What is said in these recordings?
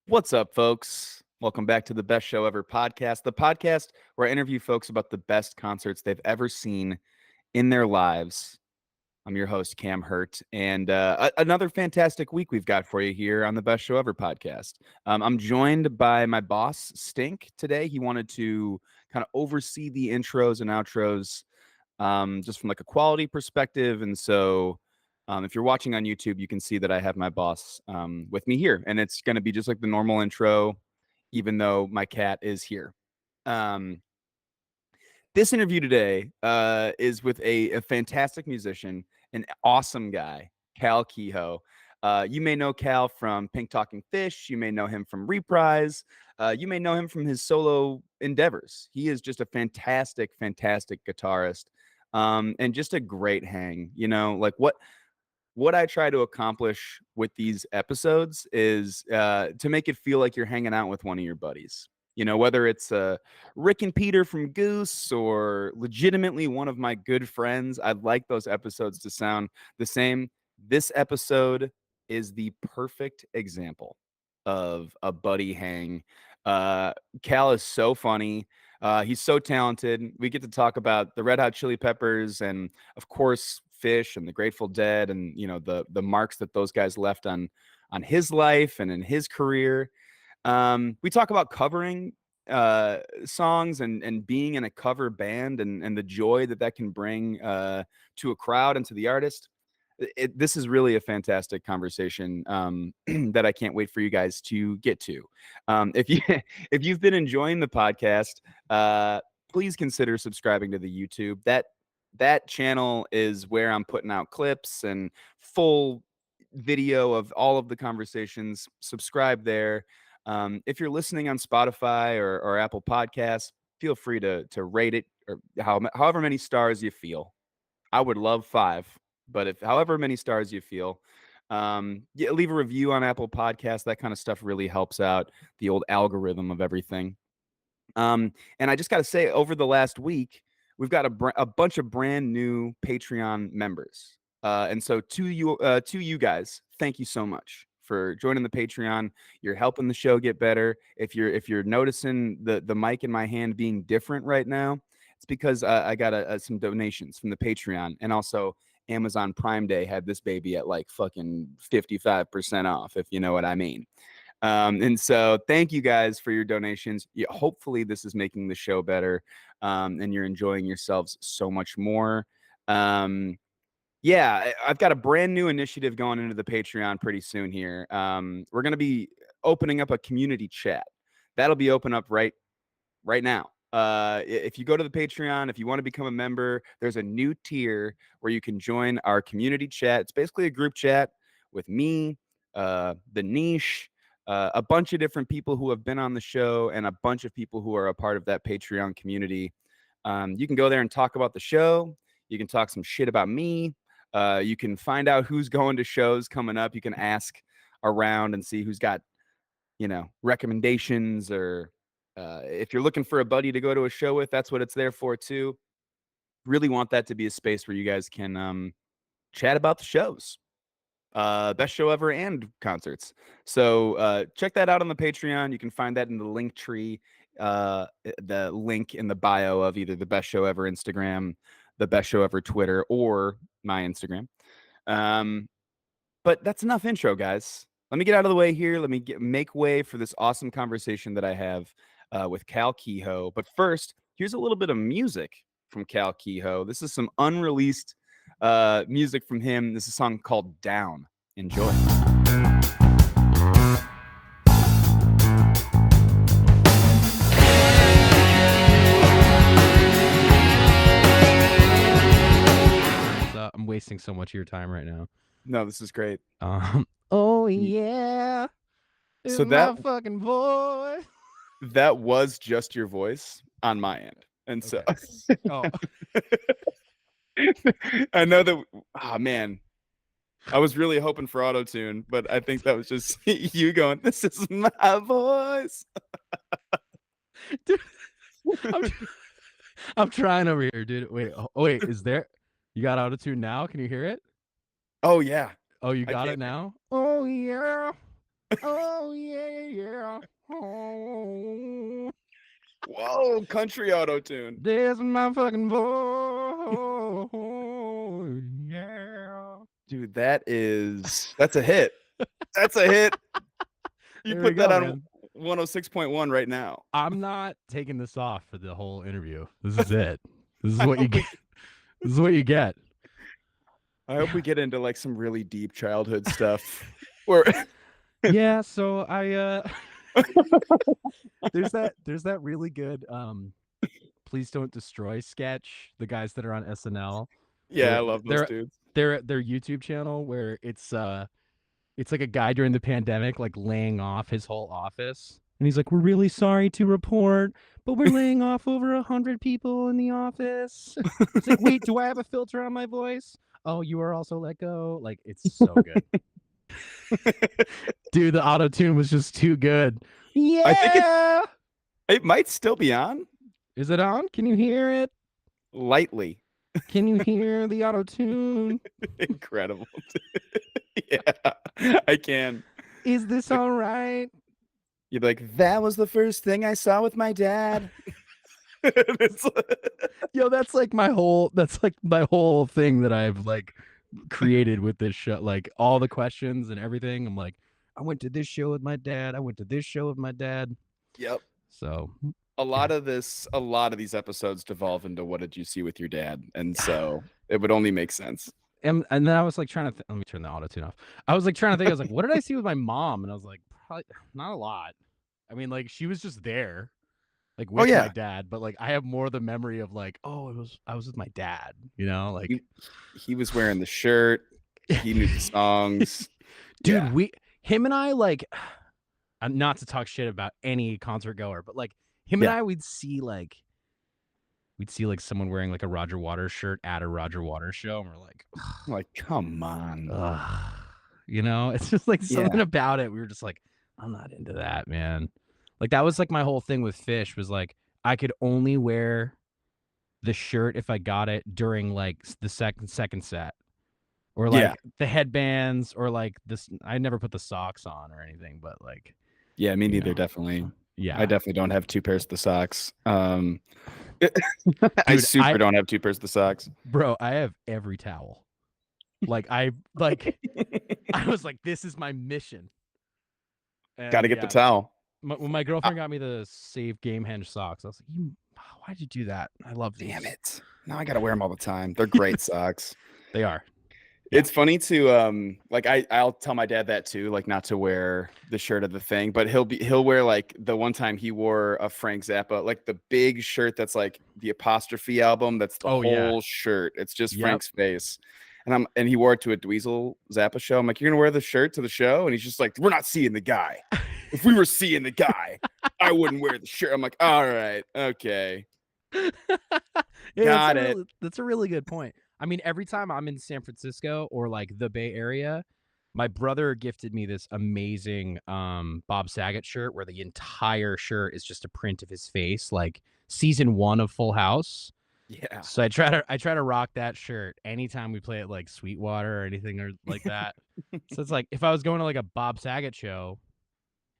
What's up, folks? Welcome back to the Best Show Ever podcast, the podcast where I interview folks about the best concerts they've ever seen in their lives. I'm your host, Cam Hurt, and another fantastic week we've got for you here on the Best Show Ever podcast. I'm joined by my boss, Stink, today. He wanted to kind of oversee the intros and outros just from like a quality perspective. And so if you're watching on YouTube, you can see that I have my boss with me here, and it's going to be just like the normal intro, even though my cat is here. Um, this interview today is with a fantastic musician, an awesome guy, Cal Kehoe. You may know Cal from Pink Talking Fish. You may know him from Reprise. You may know him from his solo endeavors. He is just a fantastic, fantastic guitarist, and just a great hang. You know, like what I try to accomplish with these episodes is to make it feel like you're hanging out with one of your buddies. You know, whether it's Rick and Peter from Goose or legitimately one of my good friends, I'd like those episodes to sound the same. This episode is the perfect example of a buddy hang. Cal is so funny. He's so talented. We get to talk about the Red Hot Chili Peppers and, of course, Fish and the Grateful Dead, and the marks that those guys left on his life and in his career. We talk about covering songs and being in a cover band and the joy that can bring to a crowd and to the artist. This is really a fantastic conversation that I can't wait for you guys to get to. If you've been enjoying the podcast, please consider subscribing to the YouTube. That channel is where I'm putting out clips and full video of all of the conversations. Subscribe there. If you're listening on Spotify or Apple Podcasts, feel free to rate it or however many stars you feel. I would love 5, but if however many stars you feel, leave a review on Apple Podcasts. That kind of stuff really helps out the old algorithm of everything. And I just got to say, over the last week, we've got a bunch of brand new Patreon members. And so to you guys, thank you so much for joining the Patreon. You're helping the show get better. If you're noticing the mic in my hand being different right now, it's because I got some donations from the Patreon, and also Amazon Prime Day had this baby at like fucking 55% off, if you know what I mean. And so thank you guys for your donations. Hopefully this is making the show better, and you're enjoying yourselves so much more. I've got a brand new initiative going into the Patreon pretty soon here. We're going to be opening up a community chat. That'll be open up right now. If you go to the Patreon, if you want to become a member, there's a new tier where you can join our community chat. It's basically a group chat with me, the niche, a bunch of different people who have been on the show, and a bunch of people who are a part of that Patreon community. You can go there and talk about the show. You can talk some shit about me. You can find out who's going to shows coming up. You can ask around and see who's got, recommendations, or if you're looking for a buddy to go to a show with, that's what it's there for too. Really want that to be a space where you guys can chat about the shows, best show ever and concerts. So check that out on the Patreon. You can find that in the link tree, the link in the bio of either the Best Show Ever Instagram, the Best Show Ever Twitter, or my Instagram. But that's enough intro, guys. Let me get out of the way here. Let me make way for this awesome conversation that I have with Cal Kehoe. But first, here's a little bit of music from Cal Kehoe. This is some unreleased music from him. This is a song called Down. Enjoy. I'm wasting so much of your time right now. No, this is great. Oh yeah. So my fucking voice. That was just your voice on my end. And so I know that. Oh man, I was really hoping for Autotune, but I think that was just you going, "This is my voice." Dude, I'm trying over here, dude. Wait, is there? You got Autotune now? Can you hear it? Oh yeah. Oh, you got it now? Oh yeah. Oh yeah. Whoa, country auto tune. There's my fucking voice. Yeah. Dude, that's a hit. That's a hit. You There we put that go, on man. 106.1 right now. I'm not taking this off for the whole interview. This is it. This is what you get. This is what you get. I hope we get into like some really deep childhood stuff. Where Yeah, so I there's that really good Please Don't Destroy sketch, the guys that are on SNL. yeah, I love those Their dudes. their YouTube channel where it's like a guy during the pandemic like laying off his whole office. And he's like, "We're really sorry to report, but we're laying off over 100 people in the office." It's like, "Wait, do I have a filter on my voice? Oh, you are also let go." Like, it's so good. Dude, the auto tune was just too good. I think Yeah. it might still be on Is it on? Can you hear it? lightly. Can you hear the auto tune? Incredible. Yeah, I can. Is this all right? You'd be like, that was the first thing I saw with my dad. Yo, that's like my whole thing that I've like created with this show. Like all the questions and everything. I'm like, I went to this show with my dad. I went to this show with my dad. Yep. So a lot of these episodes devolve into what did you see with your dad? And so it would only make sense. And then I was like trying to let me turn the auto tune off. I was like trying to think, I was like, what did I see with my mom? And I was like, probably not a lot. I mean, like she was just there, like with my dad, but like I have more the memory of like, oh, I was with my dad, you know, like he was wearing the shirt, he knew the songs. Dude, him and I like not to talk shit about any concert goer, but like him and I we'd see like someone wearing like a Roger Waters shirt at a Roger Waters show, and we're like, come on. You know, it's just like something about it. We were just like, I'm not into that, man. Like that was like my whole thing with Fish was like I could only wear the shirt if I got it during like the second set. Or like the headbands or like this I never put the socks on or anything, but like yeah, me neither, definitely. Yeah. I definitely don't have two pairs of the socks. Dude, I don't have two pairs of the socks. Bro, I have every towel. Like I was like, this is my mission. Gotta get the towel. When my girlfriend got me the Save Game Henge socks, I was like, why'd you do that? I love these. Damn it. Now I gotta wear them all the time. They're great socks. They are. It's funny to like I'll tell my dad that too, like not to wear the shirt of the thing, but he'll wear like the one time he wore a Frank Zappa, like the big shirt that's like the Apostrophe album, that's the whole shirt. It's just Frank's face. And he wore it to a Dweezil Zappa show. I'm like, you're gonna wear the shirt to the show? And he's just like, we're not seeing the guy. If we were seeing the guy, I wouldn't wear the shirt. I'm like, all right, okay. Got it. That's a really good point. I mean, every time I'm in San Francisco or like the Bay Area, my brother gifted me this amazing Bob Saget shirt where the entire shirt is just a print of his face, like season 1 of Full House. Yeah. So I try to rock that shirt anytime we play at like Sweetwater or anything or like that. So it's like if I was going to like a Bob Saget show,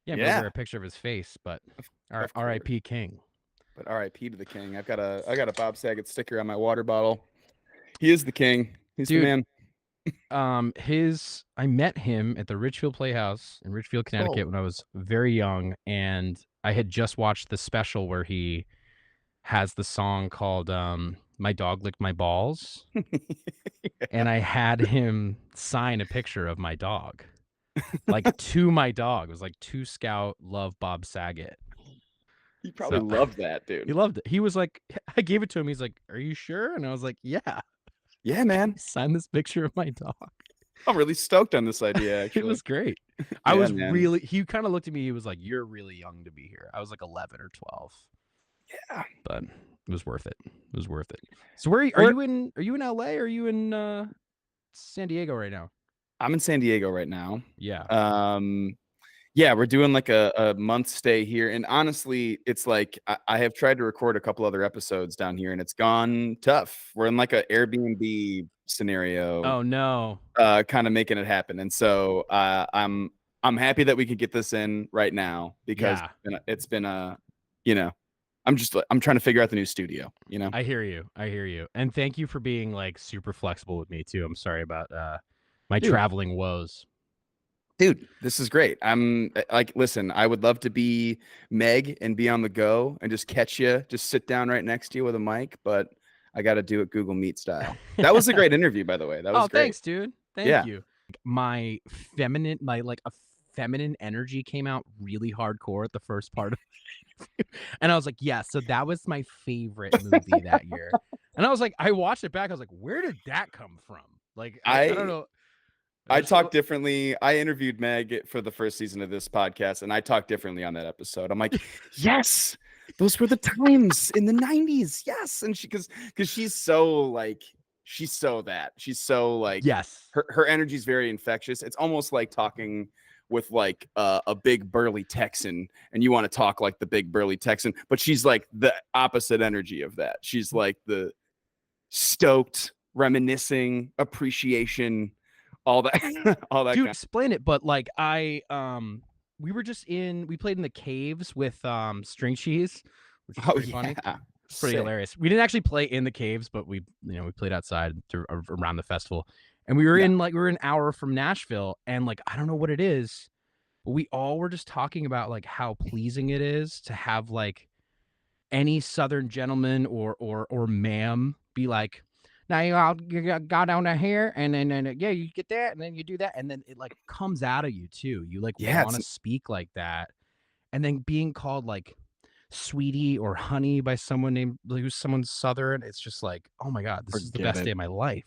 I'm gonna wear a picture of his face, but R.I.P. King. But R.I.P. to the king. I got a Bob Saget sticker on my water bottle. He is the king. He's the man. I met him at the Richfield Playhouse in Richfield, Connecticut when I was very young, and I had just watched the special where he has the song called My Dog Licked My Balls. And I had him sign a picture of my dog. Like to my dog. It was like to Scout love Bob Saget. He probably loved that, dude. He loved it. He was like, I gave it to him. He's like, are you sure? And I was like, yeah. Yeah, man. Sign this picture of my dog. I'm really stoked on this idea, actually. It was great. I was really, he kind of looked at me. He was like, you're really young to be here. I was like 11 or 12. Yeah. But it was worth it. It was worth it. So are you in LA or are you in San Diego right now? I'm in San Diego right now. Yeah. Yeah, we're doing like a month stay here. And honestly, it's like I have tried to record a couple other episodes down here and it's gone tough. We're in like an Airbnb scenario. Oh no. Kind of making it happen. And so I'm I'm happy that we could get this in right now because Yeah. it's been a, you know, I'm trying to figure out the new studio, you know. I hear you. I hear you. And thank you for being like super flexible with me too. I'm sorry about my Dude, traveling woes. dude, this is great. I'm like, listen, I would love to be Meg and be on the go and just catch you, just sit down right next to you with a mic, but I got to do it Google Meet style. That was a great interview, by the way. That was Oh, great. thanks, dude. Thank Yeah. you. My a feminine energy came out really hardcore at the first part of and I was like, yeah, so that was my favorite movie that year. And I was like, I watched it back. I was like, where did that come from? Like, I don't I know. I talk differently. I interviewed Meg for the first season of this podcast, and I talked differently on that episode. I'm like, yes, those were the times in the 90s. Yes. And because she's so like, she's so like, Yes. her energy is very infectious. It's almost like talking with like a big burly Texan, and you want to talk like the big burly Texan, but she's like the opposite energy of that. She's like the stoked, reminiscing, appreciation, all that, all that Dude, kind. explain it, but like we played in the caves with String Cheese, which was Oh pretty funny. yeah, It's pretty sick. hilarious. We didn't actually play in the caves, but we played outside around the festival. And we were Yeah, we were an hour from Nashville, and like I don't know what it is, but we all were just talking about like how pleasing it is to have like any Southern gentleman or ma'am be like, now you go down to here, and then yeah, you get that, and then you do that, and then it like comes out of you too. You like yeah. want to speak like that, and then being called like sweetie or honey by someone named like who's someone Southern. It's just like, oh my god, this is the Forget best day it. of my life.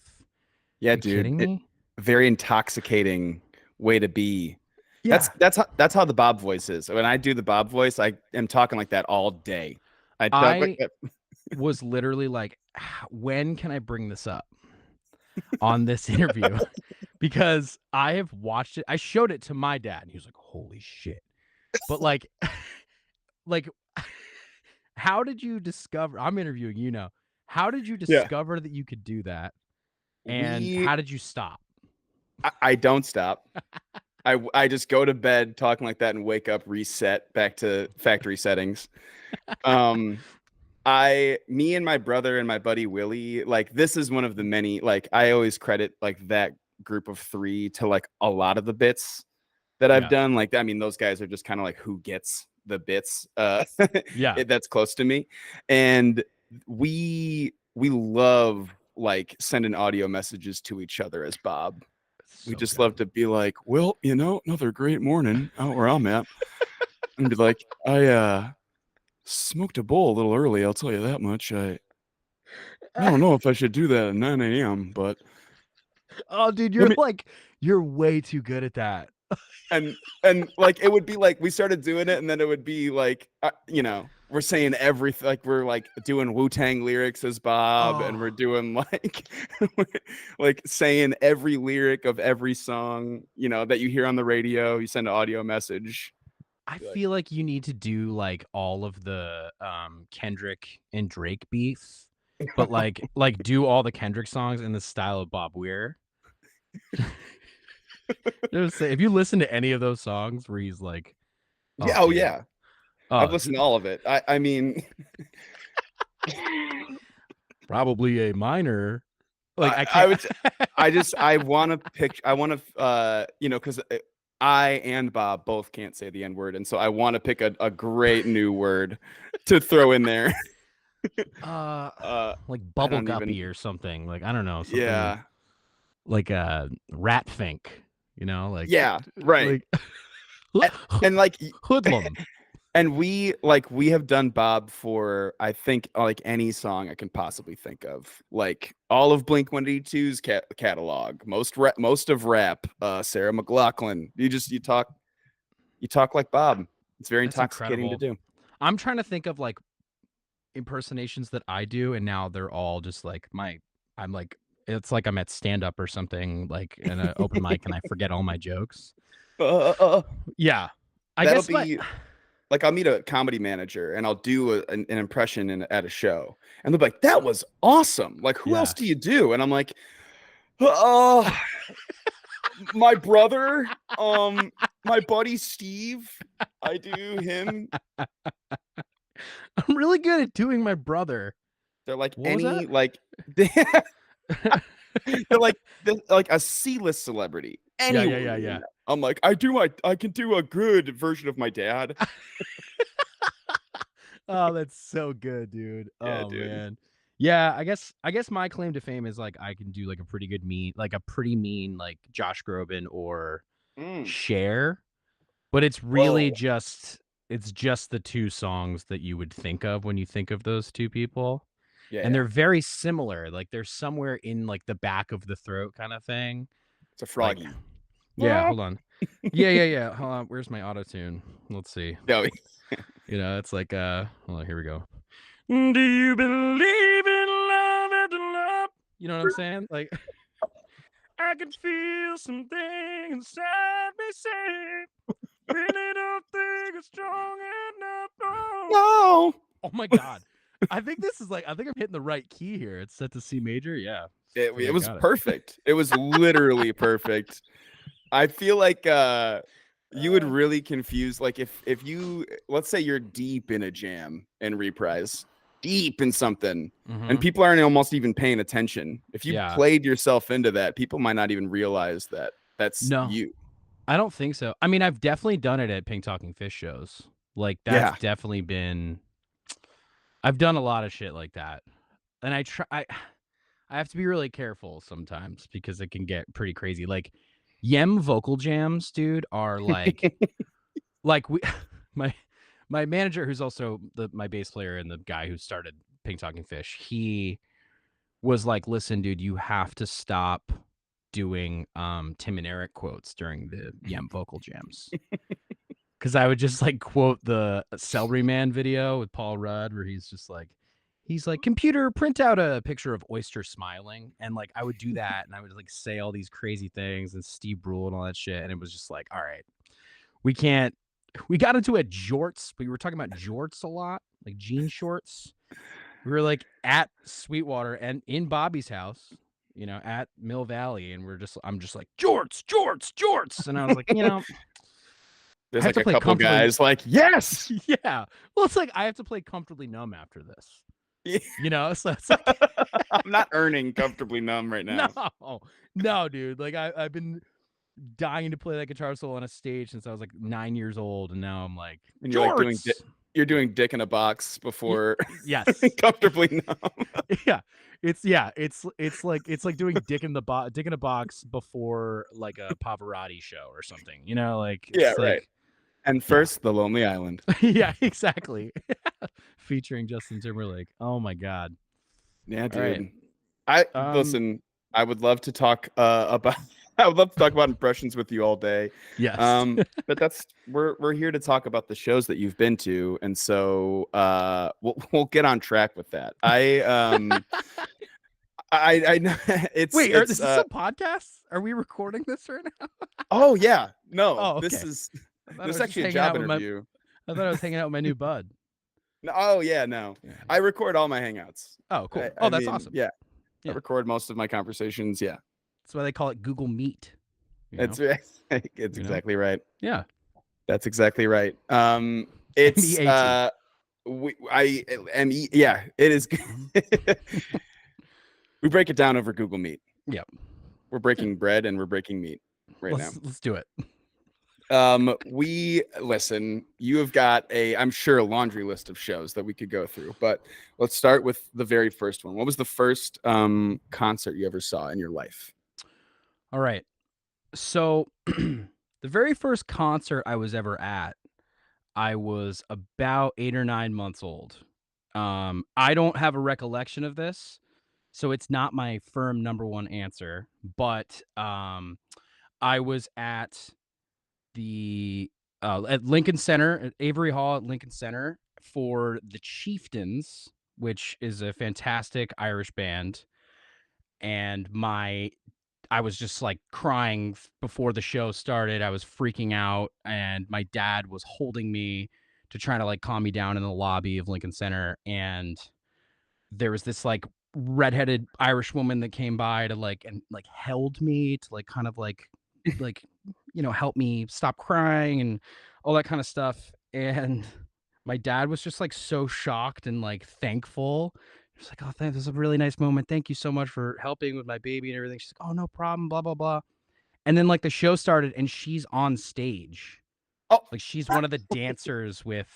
Yeah, You dude. kidding me? Very intoxicating way to be. Yeah. That's how the Bob voice is. When I do the Bob voice, I am talking like that all day. I talk like I that. was literally like, when can I bring this up on this interview? Because I have watched it. I showed it to my dad, and he was like, "Holy shit!" But like, like, how did you discover? I'm interviewing you now. How did you Yeah. discover that you could do that, and We how did you stop? I don't stop. I just go to bed talking like that and wake up, reset back to factory settings. Me and my brother and my buddy Willie, like this is one of the many, like I always credit like that group of three to like a lot of the bits that I've Yeah, done. Like, I mean, those guys are just kind of like who gets the bits yeah, that's close to me. And we love like sending audio messages to each other as Bob. We so just good. love to be like, well, another great morning out where I'm at. And be like, I smoked a bowl a little early, I'll tell you that much. I don't know if I should do that at 9 a.m., but Oh, dude, let me you're way too good at that. and like it would be like we started doing it, and then it would be like we're saying everything, like we're like doing Wu-Tang lyrics as Bob, and we're Oh, doing like like saying every lyric of every song that you hear on the radio. You send an audio message. I Be like, feel like you need to do like all of the Kendrick and Drake beats, but like do all the Kendrick songs in the style of Bob Weir. Just say, if you listen to any of those songs where he's like, yeah, "Oh, oh dude, yeah, I've oh, listened to all of it. I mean, probably a minor," like I I can't. would. I want to pick. I want to, because I and Bob both can't say the N word, and so I want to pick a great new word to throw in there. uh, Uh, like I bubble don't guppy even. or something. Like I don't know, something Yeah, like rat fink. yeah, right. Like And, and like, hoodlum. and we have done Bob for I think like any song I can possibly think of, like all of Blink-182's catalog, most of rap, Sarah McLachlan. You talk like Bob. It's very That's intoxicating to incredible. do. I'm trying to think of like impersonations that I do, and now they're all just like I'm like it's like I'm at stand up or something like in an open mic, and I forget all my jokes. uh, Yeah, I that'll guess my be like I'll meet a comedy manager and I'll do an impression at a show, and they'll be like, "That was awesome! Like, who else yeah. do you do?" And I'm like, "Oh, my brother." My buddy Steve, I do him. I'm really good at doing my brother. They're like What was any that? like they're like a C-list celebrity. Yeah, Anyone yeah, yeah, would win yeah. that. I'm like, I can do a good version of my dad. Oh, that's so good, dude. Yeah, Oh, dude. man. Yeah, I guess my claim to fame is, like, I can do, like, a pretty good mean like, a pretty mean, like, Josh Groban or Mm. Cher, but Whoa. it's just the 2 songs that you would think of when you think of those 2 people, Yeah, and yeah. they're very similar, like, they're somewhere in, like, the back of the throat kinda thing, It's a like froggy. yeah, hold on. Yeah, yeah, yeah, hold on, where's my Autotune? Let's see. No. You know, it's like, hold on, here we go. Do you believe in love after love? You know what I'm saying? Like, I can feel something inside me say, really don't think it's strong enough. No. No. Oh my God. I think I'm hitting the right key here. It's set to C major. Yeah. I think It I was got it. perfect. It was literally perfect. I feel like you would really confuse like if you let's say you're deep in a jam and Reprise, deep in something, and Mhm. people aren't almost even paying attention. If you Yeah. played yourself into that, people might not even realize that that's No, you. I don't think so. I mean, I've definitely done it at Pink Talking Fish shows. Like, that's Yeah. definitely been I've done a lot of shit like that. And I have to be really careful sometimes because it can get pretty crazy. Like Yem vocal jams, dude, are like we my my manager who's also my bass player and the guy who started Pink Talking Fish, he was like, "Listen, dude, you have to stop doing Tim and Eric quotes during the Yem vocal jams." Cause I would just like quote the Celery Man video with Paul Rudd where he's like, "Computer, print out a picture of Oyster smiling." And like I would do that and I would like say all these crazy things and Steve Brule and all that shit. And it was just like, all right, we can't we got into a jorts. We were talking about jorts a lot, like jean shorts. We were like at Sweetwater and in Bobby's house, you know, at Mill Valley, and I'm just like, jorts, jorts, jorts. And I was like, I There's have like to a play couple comfortably. guys like, yes. Yeah. Well, it's like I have to play comfortably numb after this. Yeah. You know? So it's like I'm not earning comfortably numb right no. now. No, dude. Like I've been dying to play that guitar solo on a stage since I was like 9 years old, and now I'm like, And you're like jorts. you're doing dick in a box Y- before yes. comfortably numb. Yeah. It's like doing dick in a box before like a Pavarotti show or something. You know, like Yeah, it's right. like And yeah. first, The Lonely Island. Yeah, exactly. Featuring Justin Timberlake. Oh my god. Yeah, All right. dude. I Um listen, I would love to talk about I would love to talk about impressions with you all day. yes. But that's we're here to talk about the shows that you've been to, and so we'll get on track with that. I know Wait, it's is this a podcast? Are we recording this right now? oh yeah, no, Oh, this okay. is I thought this I is was just actually a hanging job out with interview. I thought I was hanging out with my new bud. No, oh yeah, no. Yeah. I record all my hangouts. Oh, cool. I Oh, that's mean, awesome. yeah, I Yeah. record most of my conversations. Yeah, That's why they call it Google Meet, you know? that's right. It's You know? exactly right. Yeah. That's exactly right. It's MEAT. yeah, it is. Mhm. We break it down over Google Meet. Yep. We're breaking bread and we're breaking meat right now. Let's do it. We listen, you have got I'm sure a laundry list of shows that we could go through, but let's start with the very first one. What was the first concert you ever saw in your life? All right. So, the very first concert I was ever at, I was about 8 or 9 months old. I don't have a recollection of this, so it's not my firm number 1 answer, but, I was at Lincoln Center, at Avery Hall at Lincoln Center for the Chieftains, which is a fantastic Irish band, and I was just like crying before the show started. I was freaking out, and my dad was holding me to try to like calm me down in the lobby of Lincoln Center. And there was this like redheaded Irish woman that came by to like and like held me to like kind of like like, help me stop crying and all that kind of stuff. And my dad was just like so shocked and like thankful. He was like, "Oh, this is a really nice moment. Thank you so much for helping with my baby and everything." She's like, "Oh, no problem, blah, blah, blah." And then like the show started and she's on stage. Oh, Like she's one of the dancers with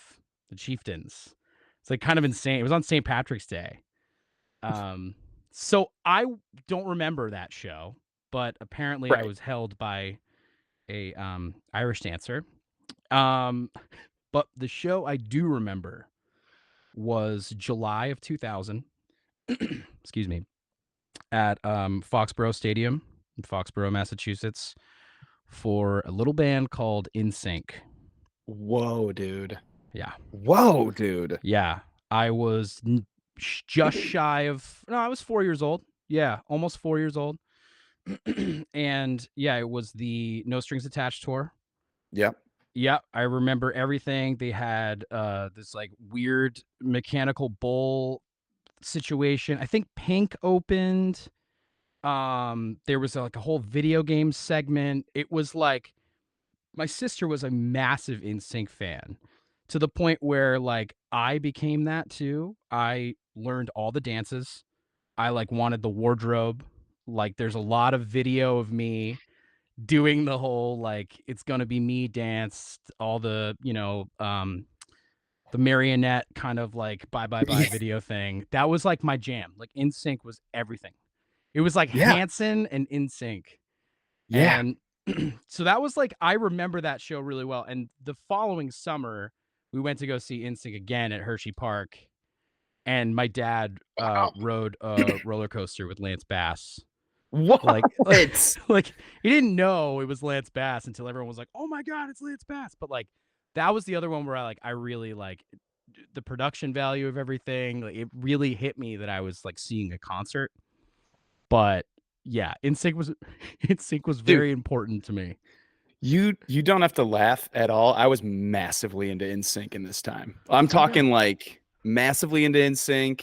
the chieftains. It's like kind of insane. It was on St. Patrick's Day. Um, so I don't remember that show, but apparently I right. was held by a Irish dancer. Um, but the show I do remember was July of 2000. Excuse me, at Foxborough Stadium in Foxborough, Massachusetts, for a little band called NSYNC. Whoa, dude. Yeah, Whoa, dude. yeah. I was just shy of no, I was 4 years old. Yeah, almost 4 years old. And yeah, it was the No Strings Attached tour. Yep. Yeah, I remember everything. They had this like weird mechanical bull situation. I think Pink opened. There was like a whole video game segment. It was like my sister was a massive NSYNC fan to the point where like I became that too. I learned all the dances. I like wanted the wardrobe. Like there's a lot of video of me doing the whole like it's gonna be me dance, all the the marionette kind of like bye bye bye Yeah. video thing. That was like my jam. Like NSYNC was everything. It was like Yeah. Hanson and NSYNC. Yeah. And so that was like I remember that show really well. And the following summer, we went to go see NSYNC again at Hershey Park, and my dad Wow. rode a roller coaster with Lance Bass. Like, What? like he didn't know it was Lance Bass until everyone was like, "Oh my god, it's Lance Bass!" But like, that was the other one where I really like the production value of everything. Like, it really hit me that I was like seeing a concert. But yeah, NSYNC was NSYNC was Dude, very important to me. you don't have to laugh at all. I was massively into NSYNC in this time. I'm Oh yeah. talking like massively into NSYNC.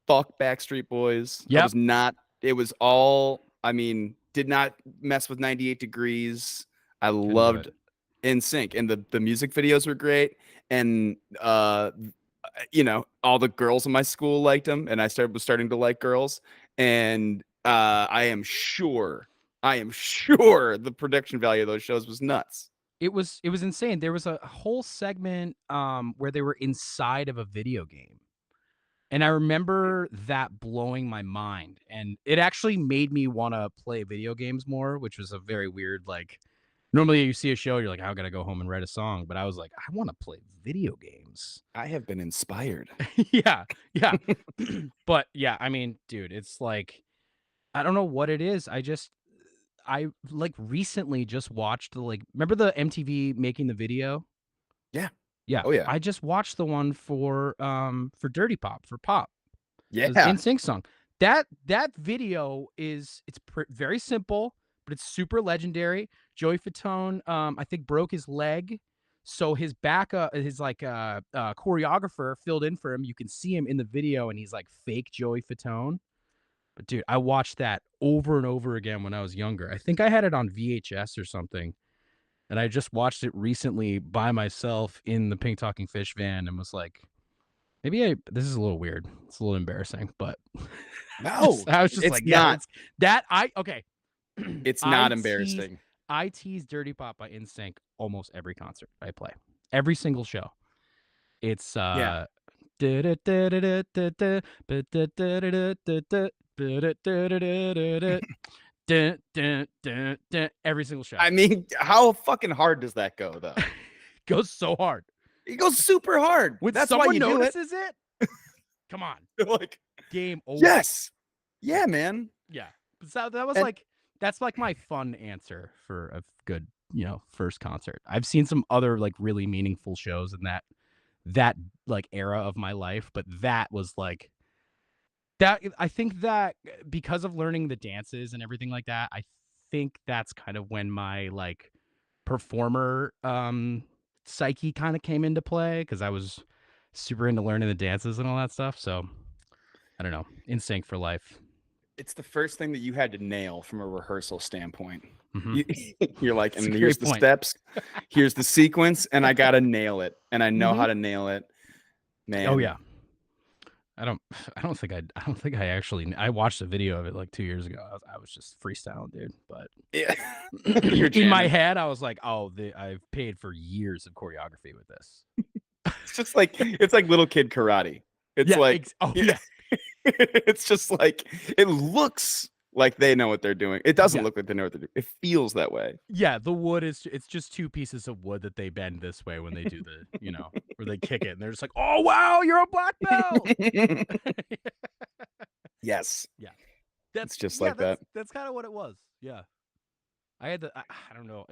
Fuck Backstreet Boys. I Yep. was not. It was all. I mean, did not mess with 98 Degrees. I Couldn't do it. loved NSYNC, and the music videos were great. And all the girls in my school liked them, and was starting to like girls. And I am sure the production value of those shows was nuts. It was insane. There was a whole segment where they were inside of a video game. And I remember that blowing my mind, and it actually made me wanna play video games more, which was a very weird, like normally you see a show, you're like, "I gotta go home and write a song," but I was like, "I wanna play video games." I have been inspired. Yeah, yeah. But, yeah, I mean, dude, it's like I don't know what it is, I, like, recently just watched the, like remember the MTV Making the Video? Yeah. Yeah, Oh yeah. I just watched the one for Dirty Pop, for Pop. The Yeah. NSYNC song. That video is it's very simple, but it's super legendary. Joey Fatone, I think broke his leg, so his his like choreographer filled in for him. You can see him in the video, and he's like fake Joey Fatone. But dude, I watched that over and over again when I was younger. I think I had it on VHS or something, and I just watched it recently by myself in the Pink Talking Fish van, and was like, maybe this is a little weird. It's a little embarrassing, but No, I was just it's like, yeah, not. it's that I okay. It's not I tease embarrassing. I tease Dirty Pop by NSYNC almost every concert I play. Every single show. It's Yeah. every single show. I mean, how fucking hard does that go though? Goes so hard. It goes super hard. When That's why someone you do it. notices it, come on. Like, Game over. yes. Yeah, man. Yeah. So that was And like that's like my fun answer for a good, first concert. I've seen some other like really meaningful shows in that like era of my life, but that was like that I think that because of learning the dances and everything like that, I think that's kind of when my like performer psyche kind of came into play because I was super into learning the dances and all that stuff. So I don't know, in sync for life. It's the first thing that you had to nail from a rehearsal standpoint. Mhm. You're like, That's a and great here's the point. steps, here's the sequence, and I gotta nail it, and I know Mhm. how to nail it, man. Oh yeah. I don't think I actually I watched a video of it like 2 years ago. I was just freestyling, dude. But Yeah. You're in my jamming. head, I was like, "Oh, I've paid for years of choreography with this." It's like little kid karate. It's Yeah. like, Oh yeah, yeah. it's just like it looks like they know what they're doing. It doesn't Yeah. look like they know what they're doing. It feels that way. Yeah. The wood it's just two pieces of wood that they bend this way when they do the where they kick it, and they're just like, "Oh wow, you're a black belt." Yes, Yeah. it's just like that. That's kind of what it was. Yeah. I don't know,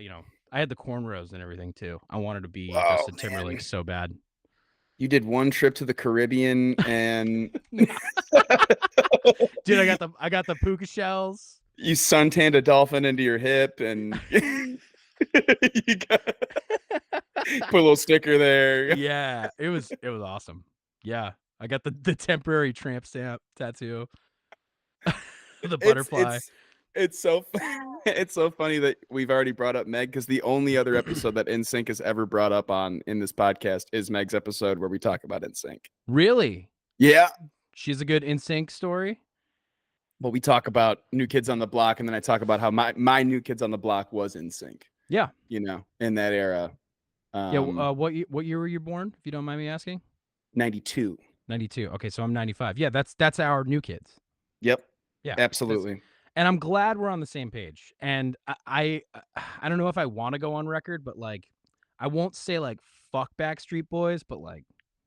I had the cornrows and everything too. I wanted to be Oh Justin man, Timberlake so bad. you did one trip to the Caribbean and Dude, I got the puka shells. you suntanned a dolphin into your hip, and you put a little sticker there. Yeah, it was awesome. Yeah. I got the temporary tramp stamp tattoo. The It's butterfly. it's it's so it's so funny that we've already brought up Meg, because the only other episode that NSYNC has ever brought up on in this podcast is Meg's episode where we talk about NSYNC. Really? Yeah. She's a good NSYNC story? But we talk about New Kids on the Block, and then I talk about how my New Kids on the Block was NSYNC, Yeah. in that era. Yeah, what year were you born, if you don't mind me asking? 92. 92. Okay, so I'm 95. Yeah, that's our New Kids. Yep. Yeah. Absolutely. And I'm glad we're on the same page. And I don't know if I want to go on record, but like I won't say like fuck Backstreet Boys, but like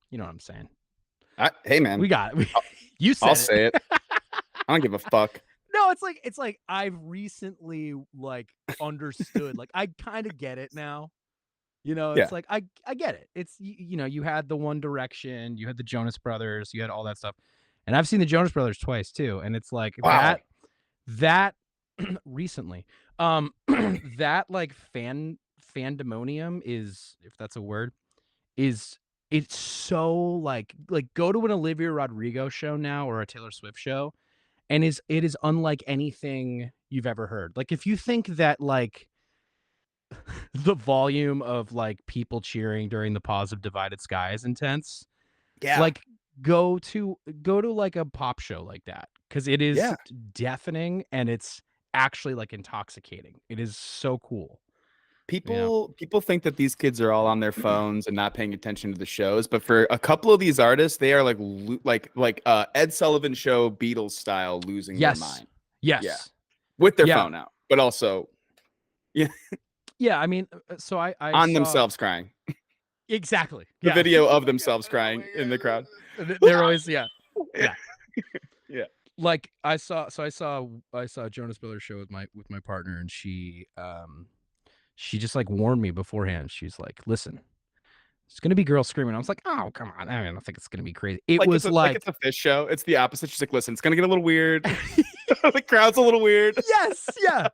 you know what I'm saying. Hey man, We got it. I'll, You I'll said say it. I don't give a fuck. No, it's like I've recently like understood. Like I kind of get it now. It's Yeah. like I get it. It's you had the One Direction, you had the Jonas Brothers, you had all that stuff. And I've seen the Jonas Brothers twice too, and it's like Wow. that recently that like fandemonium is, if that's a word, is it's so like go to an Olivia Rodrigo show now or a Taylor Swift show, and it is unlike anything you've ever heard. Like if you think that like the volume of like people cheering during the pause of Divided Sky is intense, Yeah. like go to like a pop show like that, because it is Yeah. deafening and it's actually like intoxicating. It is so cool. People think that these kids are all on their phones and not paying attention to the shows, but for a couple of these artists, they are like Ed Sullivan Show Beatles style losing their mind. Yes. Yeah. With their Yeah. phone out, but also Yeah, I mean, so I on saw themselves crying. exactly The yeah. video of themselves crying in the crowd. They're always yeah. Yeah. Like I saw a Jonas Brothers show with my partner, and she just like warned me beforehand. She's like, "Listen, it's gonna be girls screaming." I was like, "Oh, come on! I don't think it's gonna be crazy." It was like it's a fish show. It's the opposite. She's like, listen, it's gonna get a little weird. The crowd's a little weird. Yes, yeah.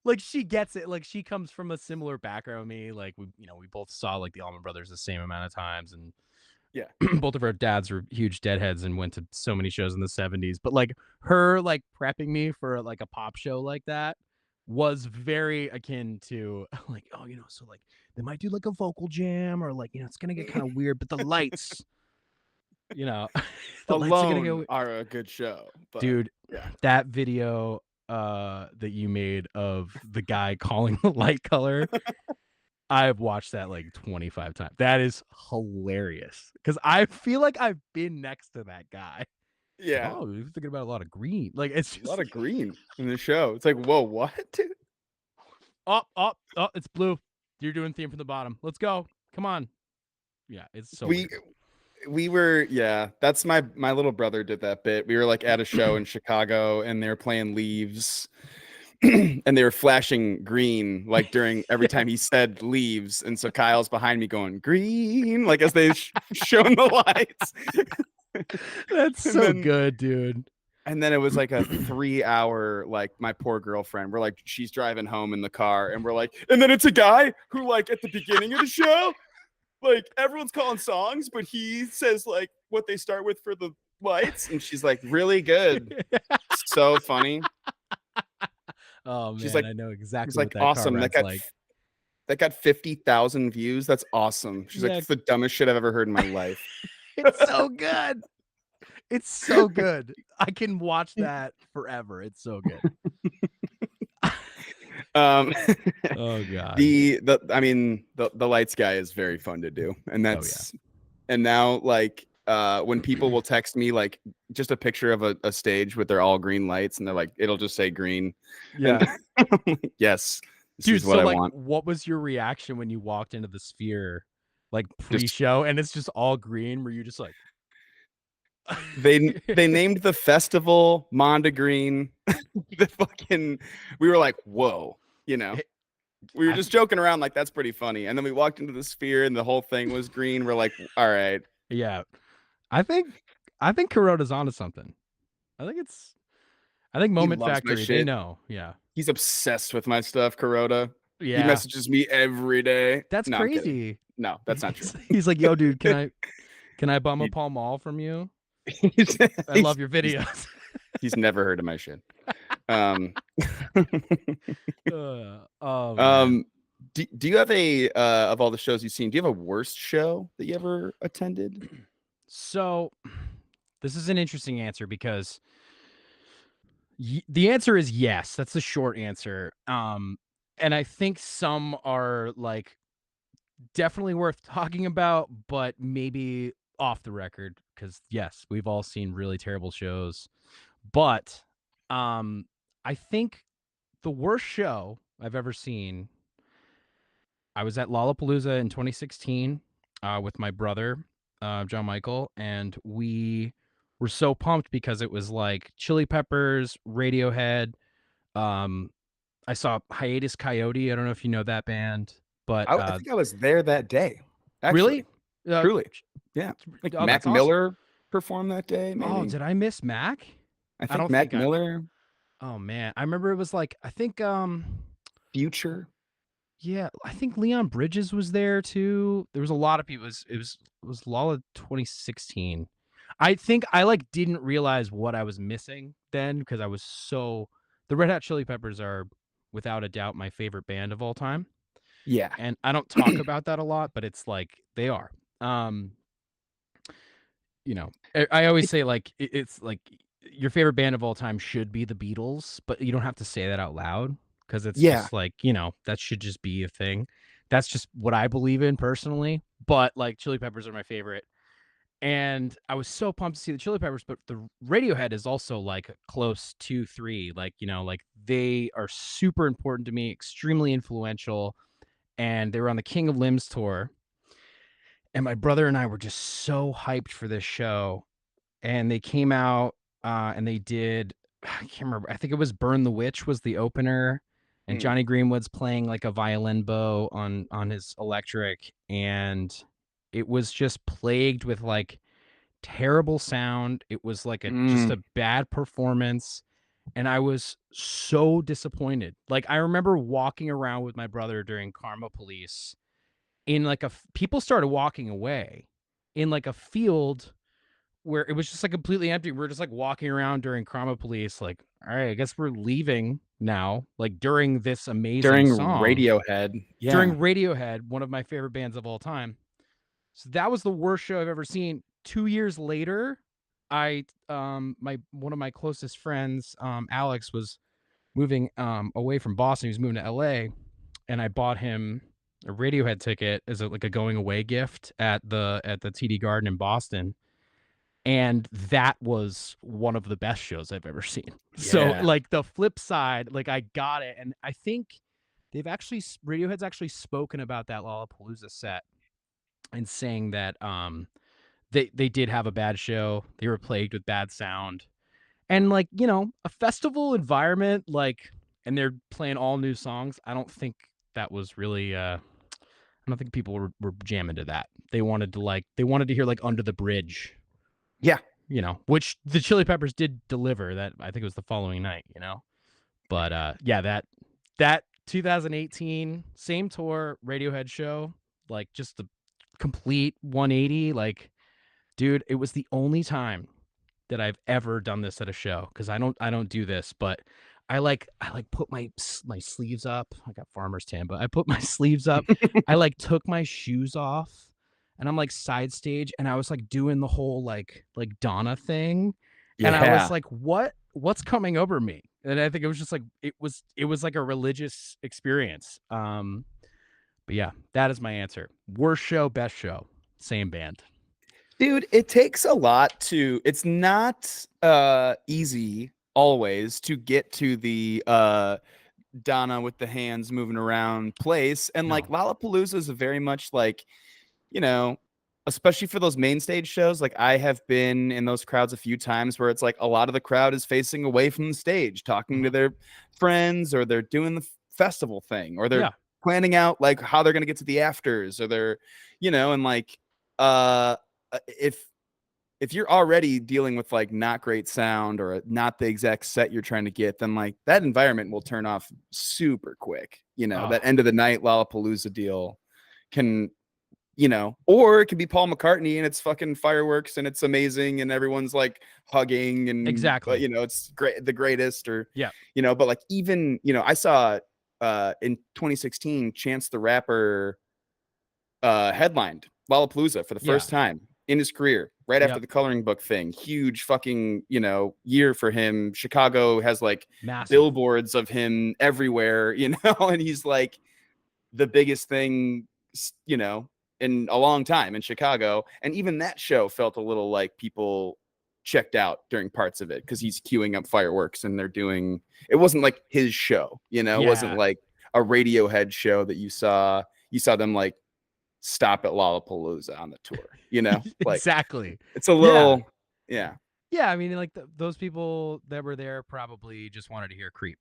Like she gets it. Like she comes from a similar background with me. Like we both saw like the Allman Brothers the same amount of times, and Yeah. both of our dads were huge Deadheads and went to so many shows in the 70s. But like her like prepping me for like a pop show like that was very akin to like, oh, so like they might do like a vocal jam, or like, it's gonna get kind of weird, but the lights, the lights are gonna go. Are a good show, but Dude, yeah. that video that you made of the guy calling the light color, I've watched that like 25 times. That is hilarious, because I feel like I've been next to that guy. Yeah. Oh, you're thinking about a lot of green. Like it's just A lot of green in the show. It's like, whoa, what? oh, it's blue. You're doing theme from the bottom. Let's go. Come on. Yeah, it's so weird. We were, yeah, that's my little brother did that bit. We were like at a show in Chicago, and they were playing Leaves, and they were flashing green like during every time he said Leaves, and so Kyle's behind me going green, like as they shone the lights. That's so good, dude. And then it was like a 3-hour, like my poor girlfriend. We're like, she's driving home in the car, and we're like, and then it's a guy who like at the beginning of the show, like everyone's calling songs, but he says like what they start with for the lights, and she's like, really good. so funny. Oh She's man, like I know she's exactly what like, that car "Awesome, ride's like. that got 50,000 views, that's awesome." She's like, Yeah, "It's the dumbest shit I've ever heard in my life." it's so good. It's so good. I can watch that forever. It's so good. Um, Oh god. the I mean, the lights guy is very fun to do, and Oh yeah. and now, like, when people will text me, like, just a picture of a stage with their all green lights, and they're like, it'll just say green, and Yeah. I'm like, "Yes, this Dude, is what so I like want." what was your reaction when you walked into the Sphere like Just pre-show and it's just all green? Were you just like they named the festival Mondegreen. The fucking we were like, "Whoa," you know? We were I just joking around like, "That's pretty funny," and then we walked into the Sphere, and the whole thing was green. We're like, "All right." yeah. I think I think Kuroda's onto something. I think He Moment loves my Factory, they shit. know. Yeah. He's obsessed with my stuff, Kuroda. He Yeah. messages me every day. That's No, I'm kidding. crazy. No, that's not true. He's like, "Yo, dude, can I bum a He Pall Mall from you? he's I he's love your he's videos." he's never heard of my shit. Um, Oh man. um, do you have a of all the shows you've seen, do you have a worst show that you ever attended? So, this is an interesting answer because the answer is yes. That's the short answer. And I think some are like definitely worth talking about, but maybe off the record because yes, we've all seen really terrible shows. But um, I think the worst show I've ever seen. I was at Lollapalooza in 2016 with my brother, John Michael, and we were so pumped because it was like Chili Peppers, Radiohead. Um, I saw Hiatus Coyote. I don't know if you know that band, but I think I was there that day, really, actually. uh, Truly. Yeah. Like oh, Mac that's awesome. Miller performed that day, Oh, maybe. did I miss Mac? I I think don't Mac think I. Miller, Oh man, I remember it was like I think Future. yeah, I think Leon Bridges was there too. There was a lot of people. It was Lolla 2016. I think I like didn't realize what I was missing then because I was so the Red Hot Chili Peppers are without a doubt my favorite band of all time. Yeah. And I don't talk about that a lot, but it's like they are. Um, I always It, say like it's like your favorite band of all time should be the Beatles, but you don't have to say that out loud because it's yeah. just like that should just be a thing. That's just what I believe in personally. But like Chili Peppers are my favorite, and I was so pumped to see the Chili Peppers. But the Radiohead is also like close to three. Like like they are super important to me, extremely influential, and they were on the King of Limbs tour. And my brother and I were just so hyped for this show and they came out and they did I can't remember. I think it was Burn the Witch was the opener and Mm, Johnny Greenwood's playing like a violin bow on his electric and it was just plagued with like terrible sound. It was like a just mm, a bad performance and I was so disappointed. Like I remember walking around with my brother during Karma Police in like people started walking away in like a field where it was just like completely empty. We're just like walking around during Chroma Police, like, all right, I guess we're leaving now. Like during this amazing during song, Radiohead. Yeah. during Radiohead, one of my favorite bands of all time. So that was the worst show I've ever seen. 2 years later, I my one of my closest friends, Alex, was moving away from Boston. He was moving to LA, and I bought him a Radiohead ticket as like a going away gift at the TD Garden in Boston and that was one of the best shows I've ever seen. So, Yeah. like the flip side, like I got it, and I think Radiohead's actually spoken about that Lollapalooza set and saying that they did have a bad show. They were plagued with bad sound, and like a festival environment, like, and they're playing all new songs. I don't think that was really. I don't think people were jamming to that. They wanted to hear like Under the Bridge Yeah. which the Chili Peppers did deliver. That I think it was the following night. But yeah, that 2018 same tour Radiohead show, like just the complete 180. Like, dude, it was the only time that I've ever done this at a show, because I don't do this, but I like put my sleeves up. I got farmer's tan, but I put my sleeves up. I like took my shoes off, and I'm like side stage, and I was like doing the whole like Donna thing, and I was Yeah. like, what's coming over me? And I think it was just like it was like a religious experience. But yeah, that is my answer. Worst show, best show, same band. Dude, it takes a lot to it's not easy always to get to the Donna with the hands moving around place. And like No. Lollapalooza is a very much like, you know, especially for those main stage shows, like I have been in those crowds a few times where it's like a lot of the crowd is facing away from the stage, talking to Mhm. their friends, or they're doing the festival thing, or they're Yeah. planning out like how they're gonna get to the afters, or they're, and like uh if you're already dealing with like not great sound or not the exact set you're trying to get, then like that environment will turn off super quick. That Oh, end of the night Lollapalooza deal can, or it could be Paul McCartney and it's fucking fireworks and it's amazing and everyone's like hugging and, exactly. it's great, the greatest, or, Yeah. but like even, I saw in 2016, Chance the Rapper headlined Lollapalooza for the Yeah. first time in his career, right after Yep. the coloring book thing. Huge fucking, year for him. Chicago has like Massive. billboards of him everywhere, and he's like the biggest thing, you know, in a long time in Chicago. And even that show felt a little like people checked out during parts of it because he's queuing up fireworks and they're doing, it wasn't like his show, it wasn't Yeah. like a Radiohead show that you saw them like stop at Lollapalooza on the tour, like Exactly. it's a Yeah. little, yeah, Yeah, I mean, like, those people that were there probably just wanted to hear "Creep,"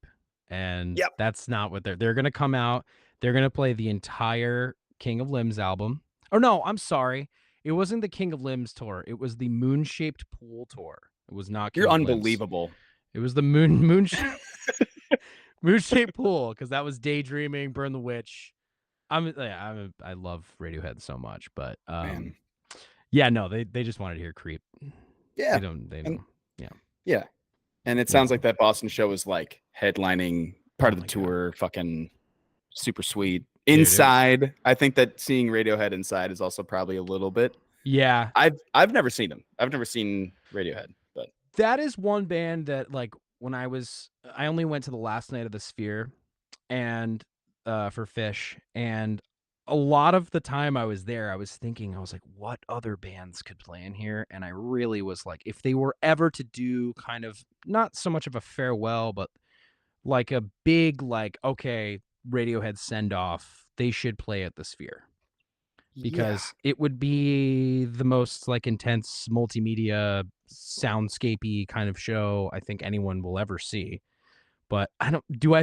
and yep. that's not what they're gonna come out, they're gonna play the entire King of Limbs album. Or no, I'm sorry, it wasn't the King of Limbs tour, it was the Moon-Shaped Pool tour. It was not You're King of Limbs. unbelievable. It was the Moon-Shaped Pool, because that was Daydreaming, Burn the Witch. I love Radiohead so much, but, Man. yeah, no, they just wanted to hear "Creep." Yeah. They And don't yeah, yeah. And it yeah. sounds like that Boston show was like headlining part Oh of the my god. tour, fucking super sweet. Dude, it Inside, I think that seeing Radiohead inside is also probably a little bit. yeah, I've never seen them. I've never seen Radiohead, but that is one band that, like, I only went to the last night of the Sphere and, for Fish, and a lot of the time I was there, I was thinking, I was like, "What other bands could play in here?" And I really was like, if they were ever to do kind of not so much of a farewell, but like a big, like, "Okay, Radiohead send off," they should play at the Sphere. yeah. Because it would be the most, like, intense multimedia, soundscapey kind of show I think anyone will ever see, but I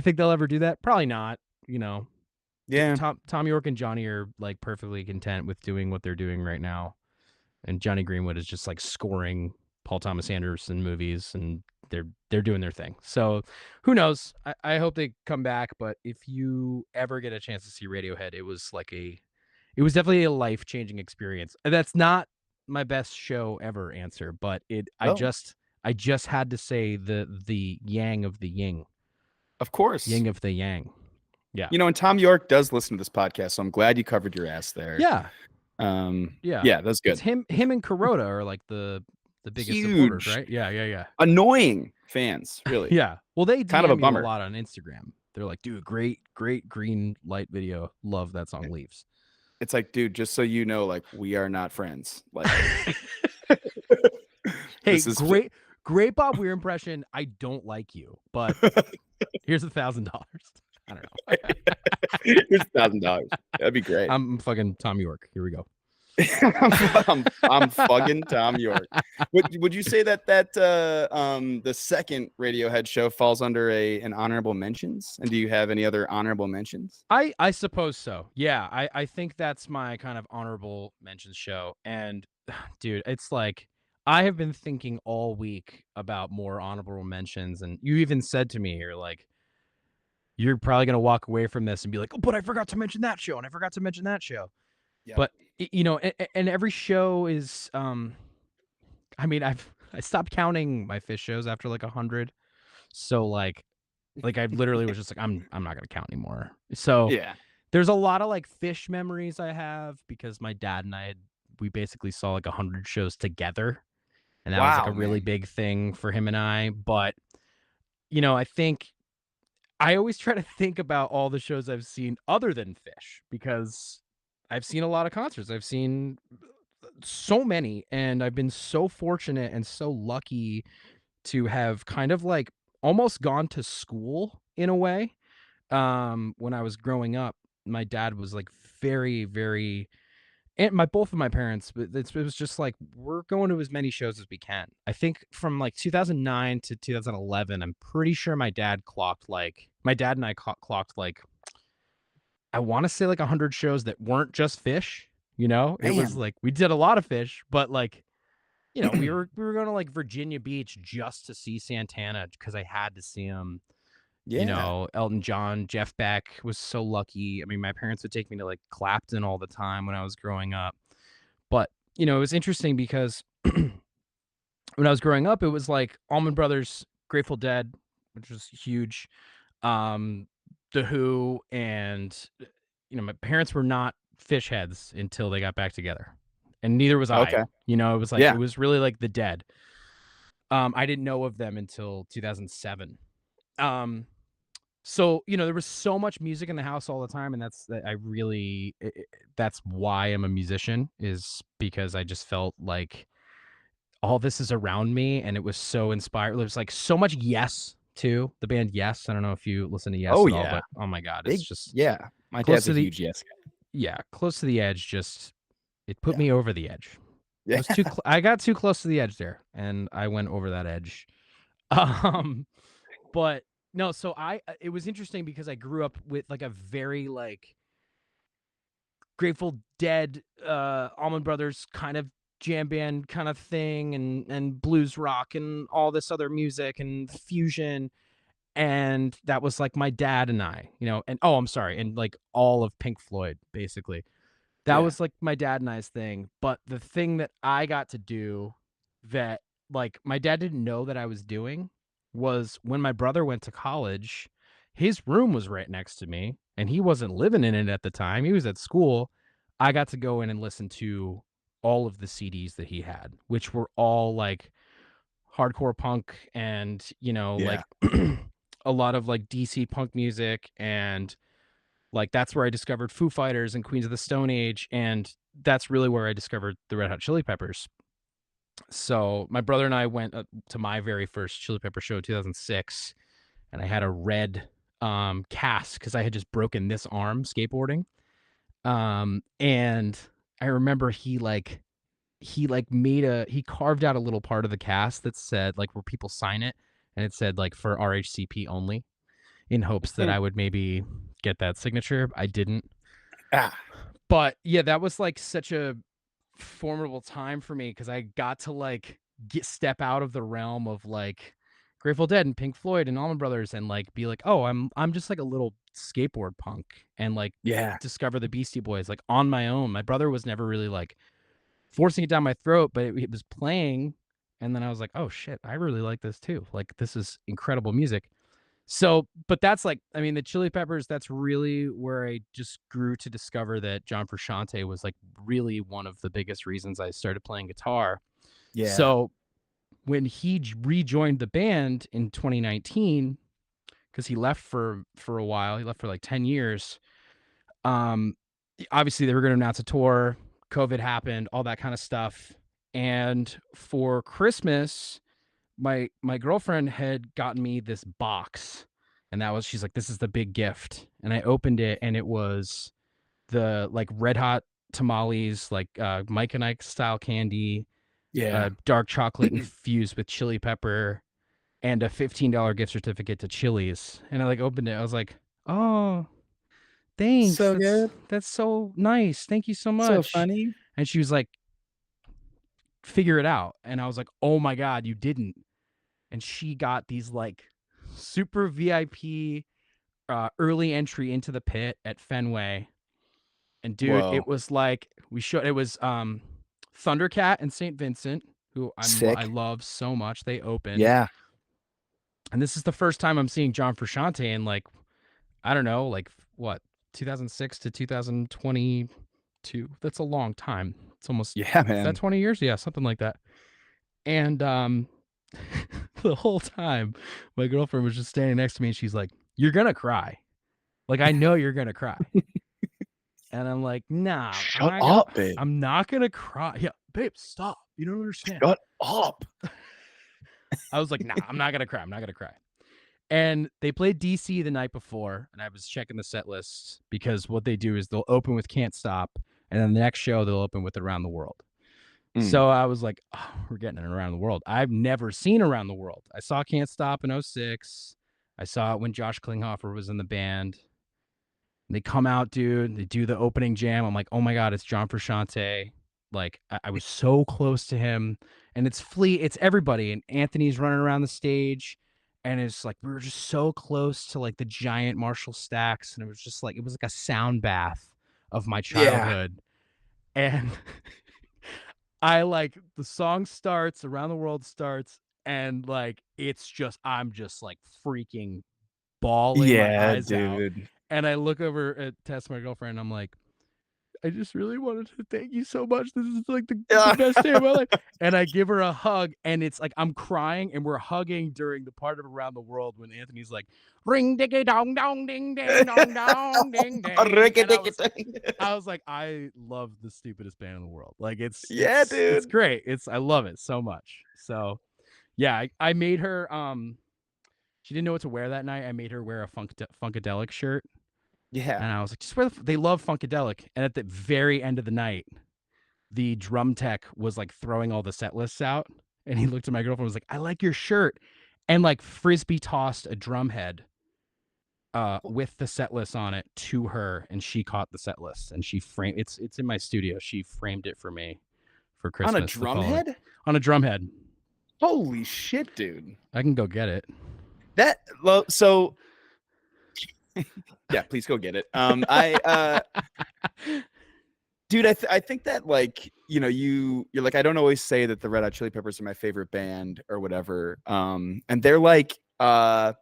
think they'll ever do that? Probably not, you know? Yeah. Tom York and Johnny are, like, perfectly content with doing what they're doing right now, and Johnny Greenwood is just, like, scoring Paul Thomas Anderson movies, and they're doing their thing. So, who knows? I hope they come back, but if you ever get a chance to see Radiohead, it was definitely a life-changing experience. And that's not my best show ever answer, but Oh, I just had to say the yang of the of course. yin of the yang. Yeah. And Tom York does listen to this podcast, so I'm glad you covered your ass there. Yeah. Yeah. Yeah, that's It's good. him and Kuroda are like the biggest supporters, Huge, right? Yeah, yeah, yeah. annoying fans, really. Yeah. Well, they Kind of a DM me a bummer. lot on Instagram. They're like, "Dude, great green light video. Love that song Leaves." It's like, dude, just so you know, like we are not friends. Like Hey, this is great Bob Weir impression. I don't like you, but here's $1,000. I don't know. here's $1,000. That'd be great. I'm fucking Tom York. Here we go. I'm fucking Tom York. Would you say that the second Radiohead show falls under an honorable mentions? And do you have any other honorable mentions? I suppose so. Yeah, I think that's my kind of honorable mentions show. And dude, it's like I have been thinking all week about more honorable mentions, and you even said to me, you're like, you're probably gonna walk away from this and be like, oh, but I forgot to mention that show, and I forgot to mention that show. Yep. But you know, and every show is I mean, I stopped counting my Fish shows after like 100. So like I literally was just like, I'm not gonna count anymore. So Yeah. there's a lot of like Fish memories I have because my dad and we basically saw like 100 shows together, and that was like a Wow, really man. big thing for him and I. But I think I always try to think about all the shows I've seen other than Fish because I've seen a lot of concerts. I've seen so many, and I've been so fortunate and so lucky to have kind of like almost gone to school in a way. When I was growing up, my dad was like very, very, and my both of my parents, but it was just like we're going to as many shows as we can. I think from like 2009 to 2011, I'm pretty sure my dad and I clocked like I want to say like 100 shows that weren't just Fish. It was Man. like we did a lot of Fish, but like we were going to like Virginia Beach just to see Santana because I had to see him. Yeah. Elton John, Jeff Beck was so lucky. I mean, my parents would take me to like Clapton all the time when I was growing up. But, it was interesting because when I was growing up, it was like Allman Brothers, Grateful Dead, which was huge, um, The Who, and my parents were not Fish heads until they got back together. And neither was I. Okay. It was like it Yeah. was really like the Dead. I didn't know of them until 2007. Um, So, there was so much music in the house all the time, and that's why I'm a musician, is because I just felt like all this is around me, and it was so inspired. There's like so much Yes too. The band Yes. I don't know if you listen to Yes Oh, at all, yeah. but oh my god, it's Big just yeah. My close dad's a to the huge Yes guy. yeah, close to the edge. Just it put Yeah. me over the edge. Yeah. I got too close to the edge there, and I went over that edge. Um, but no, so it was interesting because I grew up with like a very like Grateful Dead, Allman Brothers kind of jam band kind of thing, and blues rock and all this other music and fusion, and that was like my dad and I, and oh, I'm sorry, and like all of Pink Floyd basically. That Yeah. was like my dad and I's thing, but the thing that I got to do that like my dad didn't know that I was doing was when my brother went to college, his room was right next to me and he wasn't living in it at the time. He was at school. I got to go in and listen to all of the CDs that he had, which were all like hardcore punk and, Yeah. like a lot of like DC punk music, and like that's where I discovered Foo Fighters and Queens of the Stone Age, and that's really where I discovered the Red Hot Chili Peppers. So my brother and I went to my very first Chili Pepper show, 2006, and I had a red cast because I had just broken this arm skateboarding. And I remember he carved out a little part of the cast that said like where people sign it, and it said like for RHCP only, in hopes that I would maybe get that signature. I didn't. Ah. But yeah, that was like such a formidable time for me because I got to like step out of the realm of like Grateful Dead and Pink Floyd and Allman Brothers and like be like, oh, I'm just like a little skateboard punk, and like Yeah. discover the Beastie Boys like on my own. My brother was never really like forcing it down my throat, but it was playing, and then I was like, oh shit, I really like this too. Like this is incredible music. So, but that's like, I mean, the Chili Peppers, that's really where I just grew to discover that John Frusciante was like really one of the biggest reasons I started playing guitar. Yeah. So when he rejoined the band in 2019, because he left for a while, he left for like 10 years. Um, Obviously they were going to announce a tour, COVID happened, all that kind of stuff. And for Christmas, my girlfriend had gotten me this box, and she's like, this is the big gift, and I opened it and it was the like red hot tamales, like Mike and Ike style candy, Yeah. dark chocolate infused with chili pepper, and a $15 gift certificate to Chili's. And I like opened it, I was like, oh, thanks, So good. that's so nice, thank you so So much. funny. And she was like, figure it out. And I was like, oh my god, you didn't. And she got these like super VIP early entry into the pit at Fenway. And dude, Whoa. it was like it was Thundercat and St. Vincent, who I Sick. love so much. They open, Yeah. and this is the first time I'm seeing John Frusciante in like, I don't know, like what, 2006 to 2022. That's a long time. It's almost, Yeah, is that man. 20 years? Yeah, something like that. And the whole time my girlfriend was just standing next to me and she's like, "You're gonna cry. Like, I know you're gonna cry." And I'm like, "Nah, Shut up, babe. I'm not gonna cry." Yeah, babe, stop. You don't understand. Shut up. I was like, "Nah, I'm not gonna cry. I'm not gonna cry." And they played DC the night before, and I was checking the set list because what they do is they'll open with Can't Stop, and then the next show they'll open with Around the World. Mm. So I was like, oh, we're getting it Around the World. I've never seen Around the World. I saw Can't Stop in '06. I saw it when Josh Klinghoffer was in the band. And they come out, dude. They do the opening jam. I'm like, oh my God, it's John Frusciante. Like, I was so close to him. And it's it's everybody. And Anthony's running around the stage. And it's like, we were just so close to like the giant Marshall stacks. And it was just like, it was like a sound bath of my Yeah. childhood. And I like the song starts, Around the World starts, and like it's just I'm just like freaking bawling my Yeah, eyes out. dude. And I look over at Tess, my girlfriend, and I'm like, I just really wanted to thank you so much. This is like the best day of my life. And I give her a hug, and it's like I'm crying, and we're hugging during the part of Around the World when Anthony's like, ring diggy dong dong ding ding dong dong ding ding. And I was like, I love the stupidest band in the world. Like Yeah, it's dude. great. I love it so much. So yeah, I made her she didn't know what to wear that night. I made her wear a Funkadelic shirt. Yeah. And I was like, just wear they love Funkadelic. And at the very end of the night, the drum tech was like throwing all the set lists out. And he looked at my girlfriend and was like, I like your shirt. And like frisbee tossed a drum head with the set list on it to her, and she caught the set list and she framed it's in my studio. She framed it for me for On a Christmas the drum following head? on a drum head. Holy shit, dude. I can go get it. So yeah, please go get it. Dude, I think that like, you know, you're like, I don't always say that the Red Hot Chili Peppers are my favorite band or whatever. And they're like, man,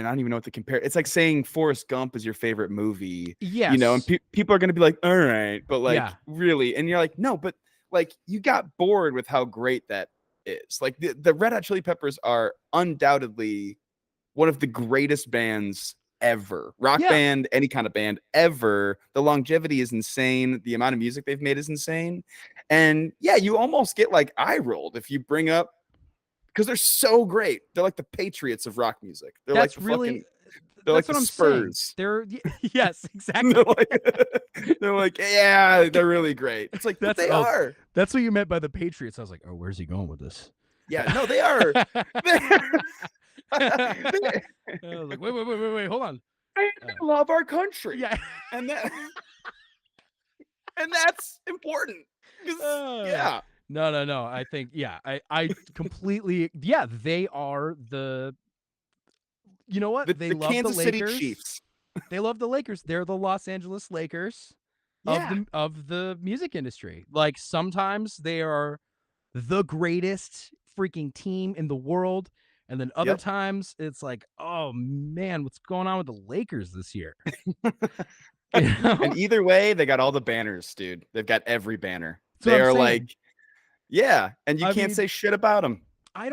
I don't even know what to compare. It's like saying Forrest Gump is your favorite movie, you know, and Yes. people are going to be like, all right, but like, Yeah. really? And you're like, no, but like, you got bored with how great that is. Like, the Red Hot Chili Peppers are undoubtedly one of the greatest bands ever. Rock Yeah. band, any kind of band ever. The longevity is insane. The amount of music they've made is insane. And yeah, you almost get like eye rolled if you bring up, because they're so great. They're like the Patriots of rock music. They're like That's the really fucking, they're like that's the what I'm saying. Spurs. They're yes, exactly. they're like, yeah, they're really great. It's like, but That's they are. that's what you meant by the Patriots. I was like, oh, where's he going with this? Yeah, no, they are. I was like, wait, hold on. I love our country. Yeah. And that and that's important. Yeah. No. I think I completely they are you know what? They The love the Kansas City Lakers. Chiefs. They love the Lakers. They're the Los Angeles Lakers Yeah. of the music industry. Like sometimes they are the greatest freaking team in the world. And then other Yep. times it's like, oh man, what's going on with the Lakers this year? And either way, they got all the banners, dude. They've got every banner. That's what They I'm are saying. like, yeah, and you I can't mean, say shit about them. I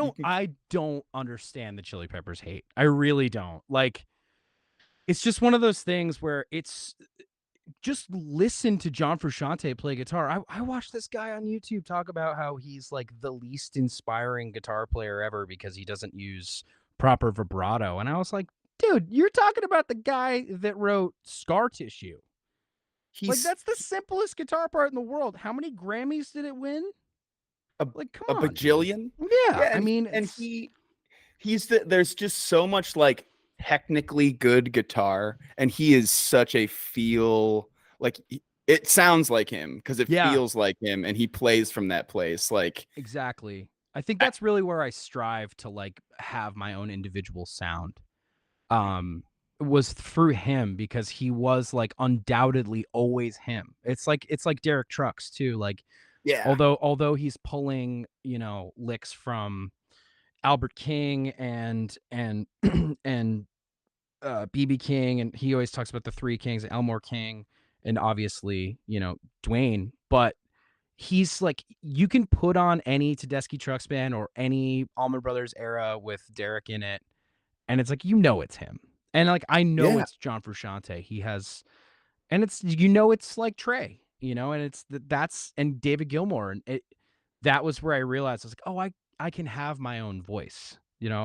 don't understand the Chili Peppers hate. I really don't. Like, it's just one of those things where it's just listen to John Frusciante play guitar. I watched this guy on YouTube talk about how he's like the least inspiring guitar player ever because he doesn't use proper vibrato. And I was like, dude, you're talking about the guy that wrote Scar Tissue. Like, He's that's the simplest guitar part in the world. How many Grammys did it win? Like, come a on, dude. bajillion. Yeah, Yeah, I mean, and there's just so much like technically good guitar, and he is such a it sounds like him because it feels like him, and he plays from that place. Like, exactly. I think I, that's really where I strive to like have my own individual sound. Was through him because he was like undoubtedly always him. It's like Derek Trucks too. Like Yeah. Although he's pulling, licks from Albert King and and BB King, and he always talks about the Three Kings, Elmore King, and obviously, Dwayne. But he's like, you can put on any Tedeschi Trucks Band or any Allman Brothers era with Derek in it, and it's like, it's him. And like, I know Yeah. it's John Frusciante. He has, and it's, it's like Trey, and it's that's and David Gilmour, and that was where I realized I was like, oh, I can have my own voice.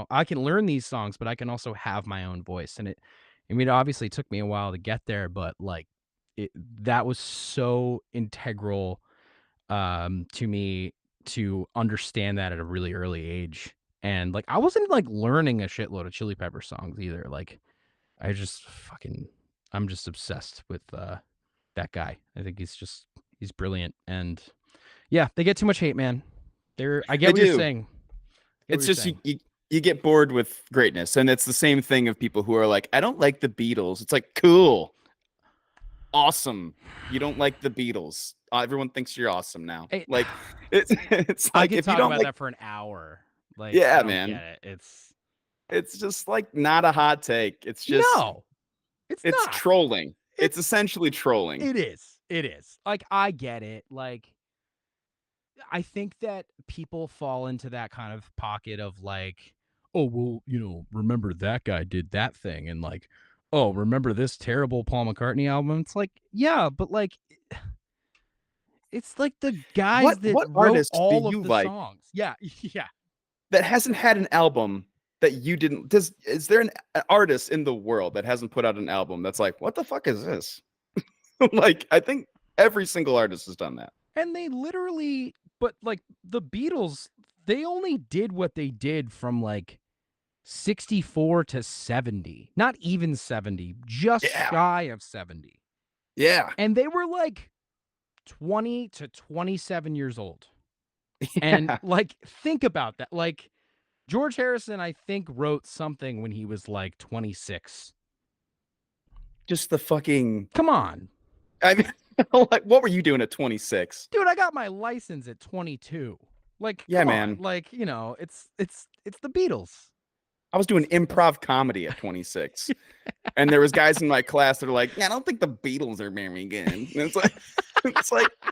I can learn these songs, but I can also have my own voice. And it obviously took me a while to get there, but like, that was so integral to me to understand that at a really early age. And like, I wasn't like learning a shitload of Chili Pepper songs either. Like, I'm just obsessed with that guy. I think he's brilliant. And yeah, they get too much hate, man. I get They what you're do. saying. I get what It's you're just saying. you get bored with greatness, and it's the same thing of people who are like, I don't like the Beatles. It's like, cool, awesome. You don't like the Beatles. Everyone thinks you're awesome now. Hey, Like it's I like could if you talk don't about like, that for an hour. Like, I yeah, don't get man. it. It's just like not a hot take. It's just No, it's it's not. trolling. It's It's essentially trolling. it is. It is. Like, I get it. Like, I think that people fall into that kind of pocket of like, oh, well, remember that guy did that thing, and like, oh, remember this terrible Paul McCartney album? It's like, yeah, but like, it's like the guys that What wrote artist do all of you the like songs. Yeah, yeah. that hasn't had an album that you didn't? Is there an artist in the world that hasn't put out an album that's like, what the fuck is this? Like, I think every single artist has done that. And they literally, but like the Beatles, they only did what they did from like 64 to 70, not even 70, just Yeah. shy of 70. Yeah. And they were like 20 to 27 years old. And Yeah. like, think about that. Like, George Harrison, I think, wrote something when he was like 26. Just the fucking, Come on. I mean, like, what were you doing at 26? Dude, I got my license at 22. Like, Yeah, come on. man. Like, it's the Beatles. I was doing improv comedy at 26. And there was guys in my class that are like, yeah, I don't think the Beatles are very good. And it's like, I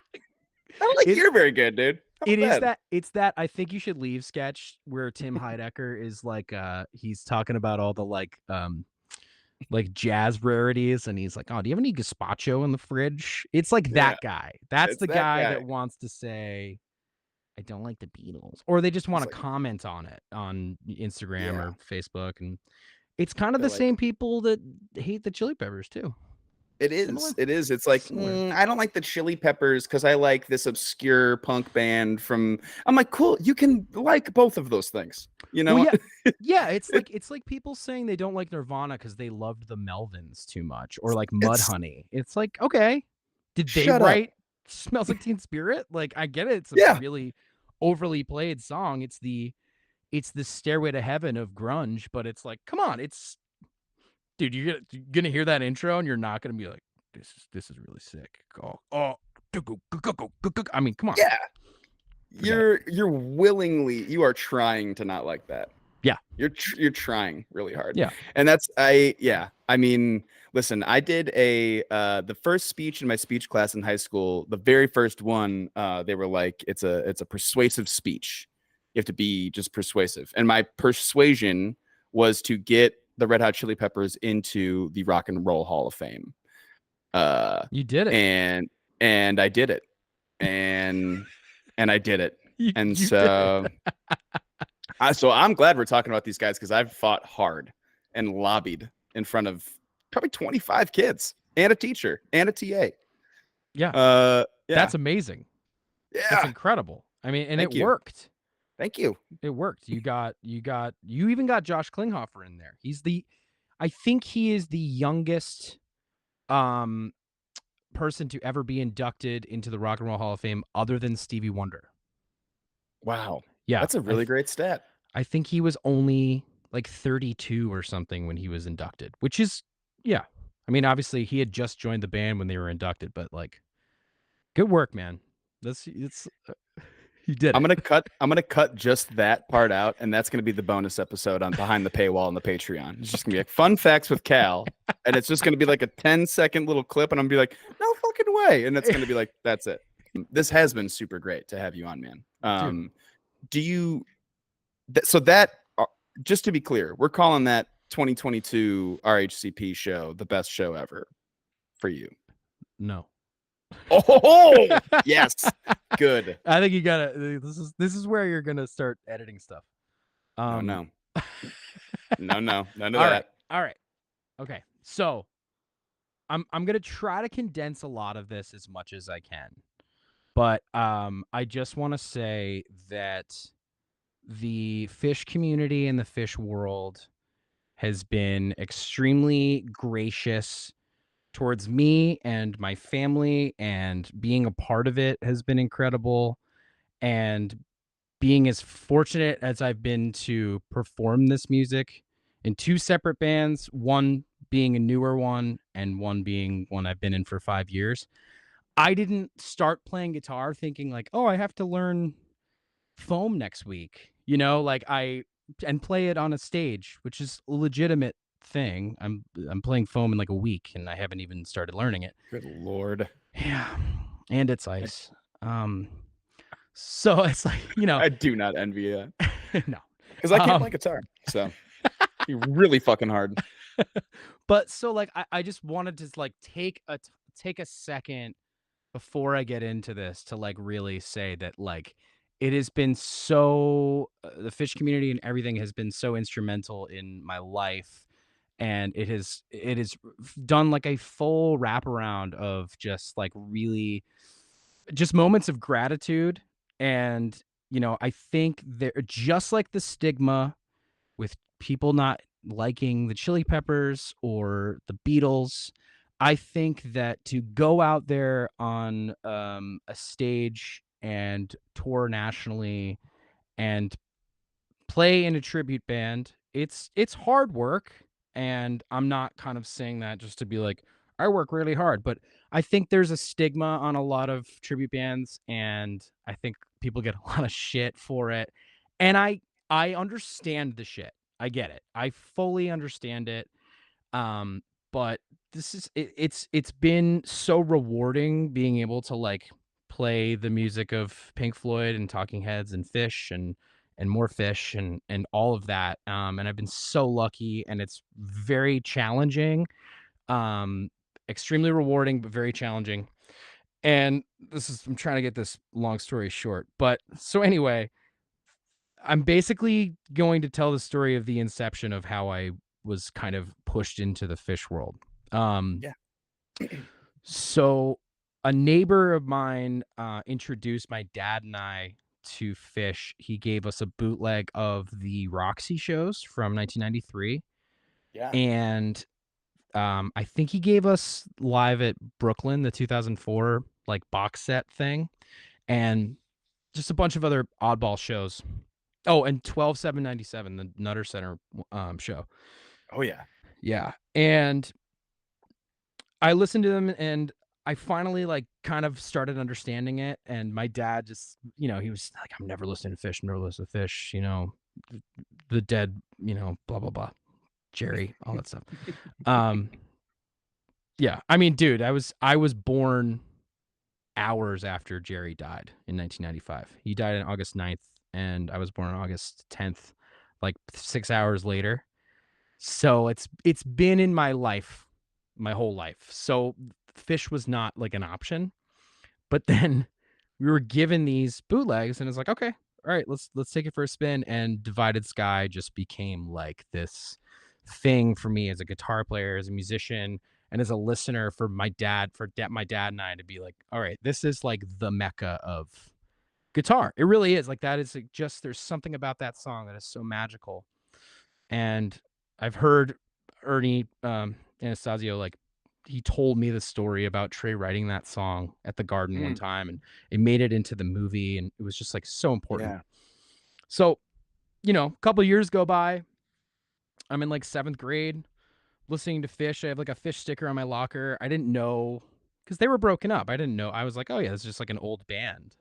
don't think you're very good, dude. How It about is that? it's that I think you should leave sketch where Tim Heidecker is like, he's talking about all the like jazz rarities, and he's like, oh, do you have any gazpacho in the fridge? It's like Yeah, that guy. That's it's the that guy guy. that wants to say, I don't like the Beatles, or they just want It's to like, comment on it on Instagram yeah, or Facebook. And it's kind of they're the like, same people that hate the Chili Peppers too. it is. Similar. It is. It's like, Similar. I don't like the Chili Peppers because I like this obscure punk band from. I'm like, cool. You can like both of those things. You Well, know? yeah. Yeah, It, it's like people saying they don't like Nirvana because they loved the Melvins too much, or like it's Mudhoney. It's like, okay, did they shut up. write "Smells Like Teen Spirit"? Like, I get it; it's a Yeah, really overly played song. It's the Stairway to Heaven of grunge, but it's like, come on, it's dude, you're gonna hear that intro and you're not gonna be like, this is really sick. I mean, come on, yeah. forget it. You are trying to not like that. Yeah, You're trying really hard. yeah. And I mean, listen, I did the first speech in my speech class in high school, the very first one, they were like, it's a persuasive speech. You have to be just persuasive. And my persuasion was to get the Red Hot Chili Peppers into the Rock and Roll Hall of Fame. Uh You did it. and I did it. And I did it. And You did it. so I'm glad we're talking about these guys because I've fought hard and lobbied in front of probably 25 kids and a teacher and a TA. Yeah, Yeah, that's amazing. That's yeah. incredible. I mean, and it Thank you, worked. thank you. It worked. You even got Josh Klinghoffer in there. I think he is the youngest um person to ever be inducted into the Rock and Roll Hall of Fame other than Stevie Wonder. Wow, Yeah, that's a really great stat. I think he was only like 32 or something when he was inducted, which is, yeah. I mean, obviously he had just joined the band when they were inducted, but like, good work, man. It's you did I'm it. gonna cut just that part out, and that's gonna be the bonus episode on Behind the Paywall on the Patreon. It's just gonna be like fun facts with Cal, and it's just gonna be like a 10-second little clip, and I'm gonna be like, no fucking way, and it's gonna be like, that's it. This has been super great to have you on, man. Dude. Do you? So that, just to be clear, we're calling that 2022 RHCP show the best show ever for you. No. Oh yes, good. I think you gotta. This is where you're gonna start editing stuff. No, no, no, no, none of All right. that. All right. Okay. So I'm gonna try to condense a lot of this as much as I can. But I just want to say that the fish community and the fish world has been extremely gracious towards me and my family, and being a part of it has been incredible. And being as fortunate as I've been to perform this music in two separate bands, one being a newer one and one being one I've been in for 5 years. I didn't start playing guitar thinking like, oh, I have to learn foam next week, like and play it on a stage, which is a legitimate thing. I'm playing foam in like a week and I haven't even started learning it. Good Lord. Yeah. And it's ice. So it's like, I do not envy you no. because I can't play guitar. So you're really fucking hard. But so like I just wanted to like take a second before I get into this to like really say that like it has been so the fish community and everything has been so instrumental in my life, and it has done like a full wraparound of just like really just moments of gratitude. And I think they're just like the stigma with people not liking the Chili Peppers or the Beatles. I think that to go out there on a stage and tour nationally and play in a tribute band, it's hard work. And I'm not kind of saying that just to be like, I work really hard, but I think there's a stigma on a lot of tribute bands, and I think people get a lot of shit for it. And I understand the shit. I get it. I fully understand it. Um, but it's been so rewarding being able to like play the music of Pink Floyd and Talking Heads and Fish and more Fish and all of that. And I've been so lucky, and it's very challenging. Um, Extremely rewarding, but very challenging. And I'm trying to get this long story short. But so anyway, I'm basically going to tell the story of the inception of how I was kind of pushed into the fish world. Um, Yeah. so a neighbor of mine introduced my dad and I to fish. He gave us a bootleg of the Roxy shows from 1993, Yeah. and I think he gave us Live at Brooklyn, the 2004 like box set thing, and just a bunch of other oddball shows. Oh, and 12/7/97, the Nutter Center show. Oh yeah. Yeah. And I listened to them, and I finally like kind of started understanding it. And my dad just, he was like, I'm never listening to Fish, I'm never listening to Fish, the dead, blah blah blah. Jerry, all that stuff. Um yeah. I mean, dude, I was born hours after Jerry died in 1995. He died on August 9th, and I was born on August 10th, like 6 hours later. So it's been in my life, my whole life. So Fish was not like an option. But then we were given these bootlegs, and it's like, okay, all right, let's take it for a spin. And Divided Sky just became like this thing for me as a guitar player, as a musician, and as a listener for my dad, my dad and I to be like, all right, this is like the mecca of guitar. It really is. Like that is like just there's something about that song that is so magical. And I've heard Ernie Anastasio, like he told me the story about Trey writing that song at the Garden one Mm, time, and it made it into the movie, and it was just like so important. yeah. So, a couple years go by. I'm in like 7th grade listening to Fish. I have like a Fish sticker on my locker. I didn't know because they were broken up. I didn't know. I was like, oh yeah, it's just like an old band.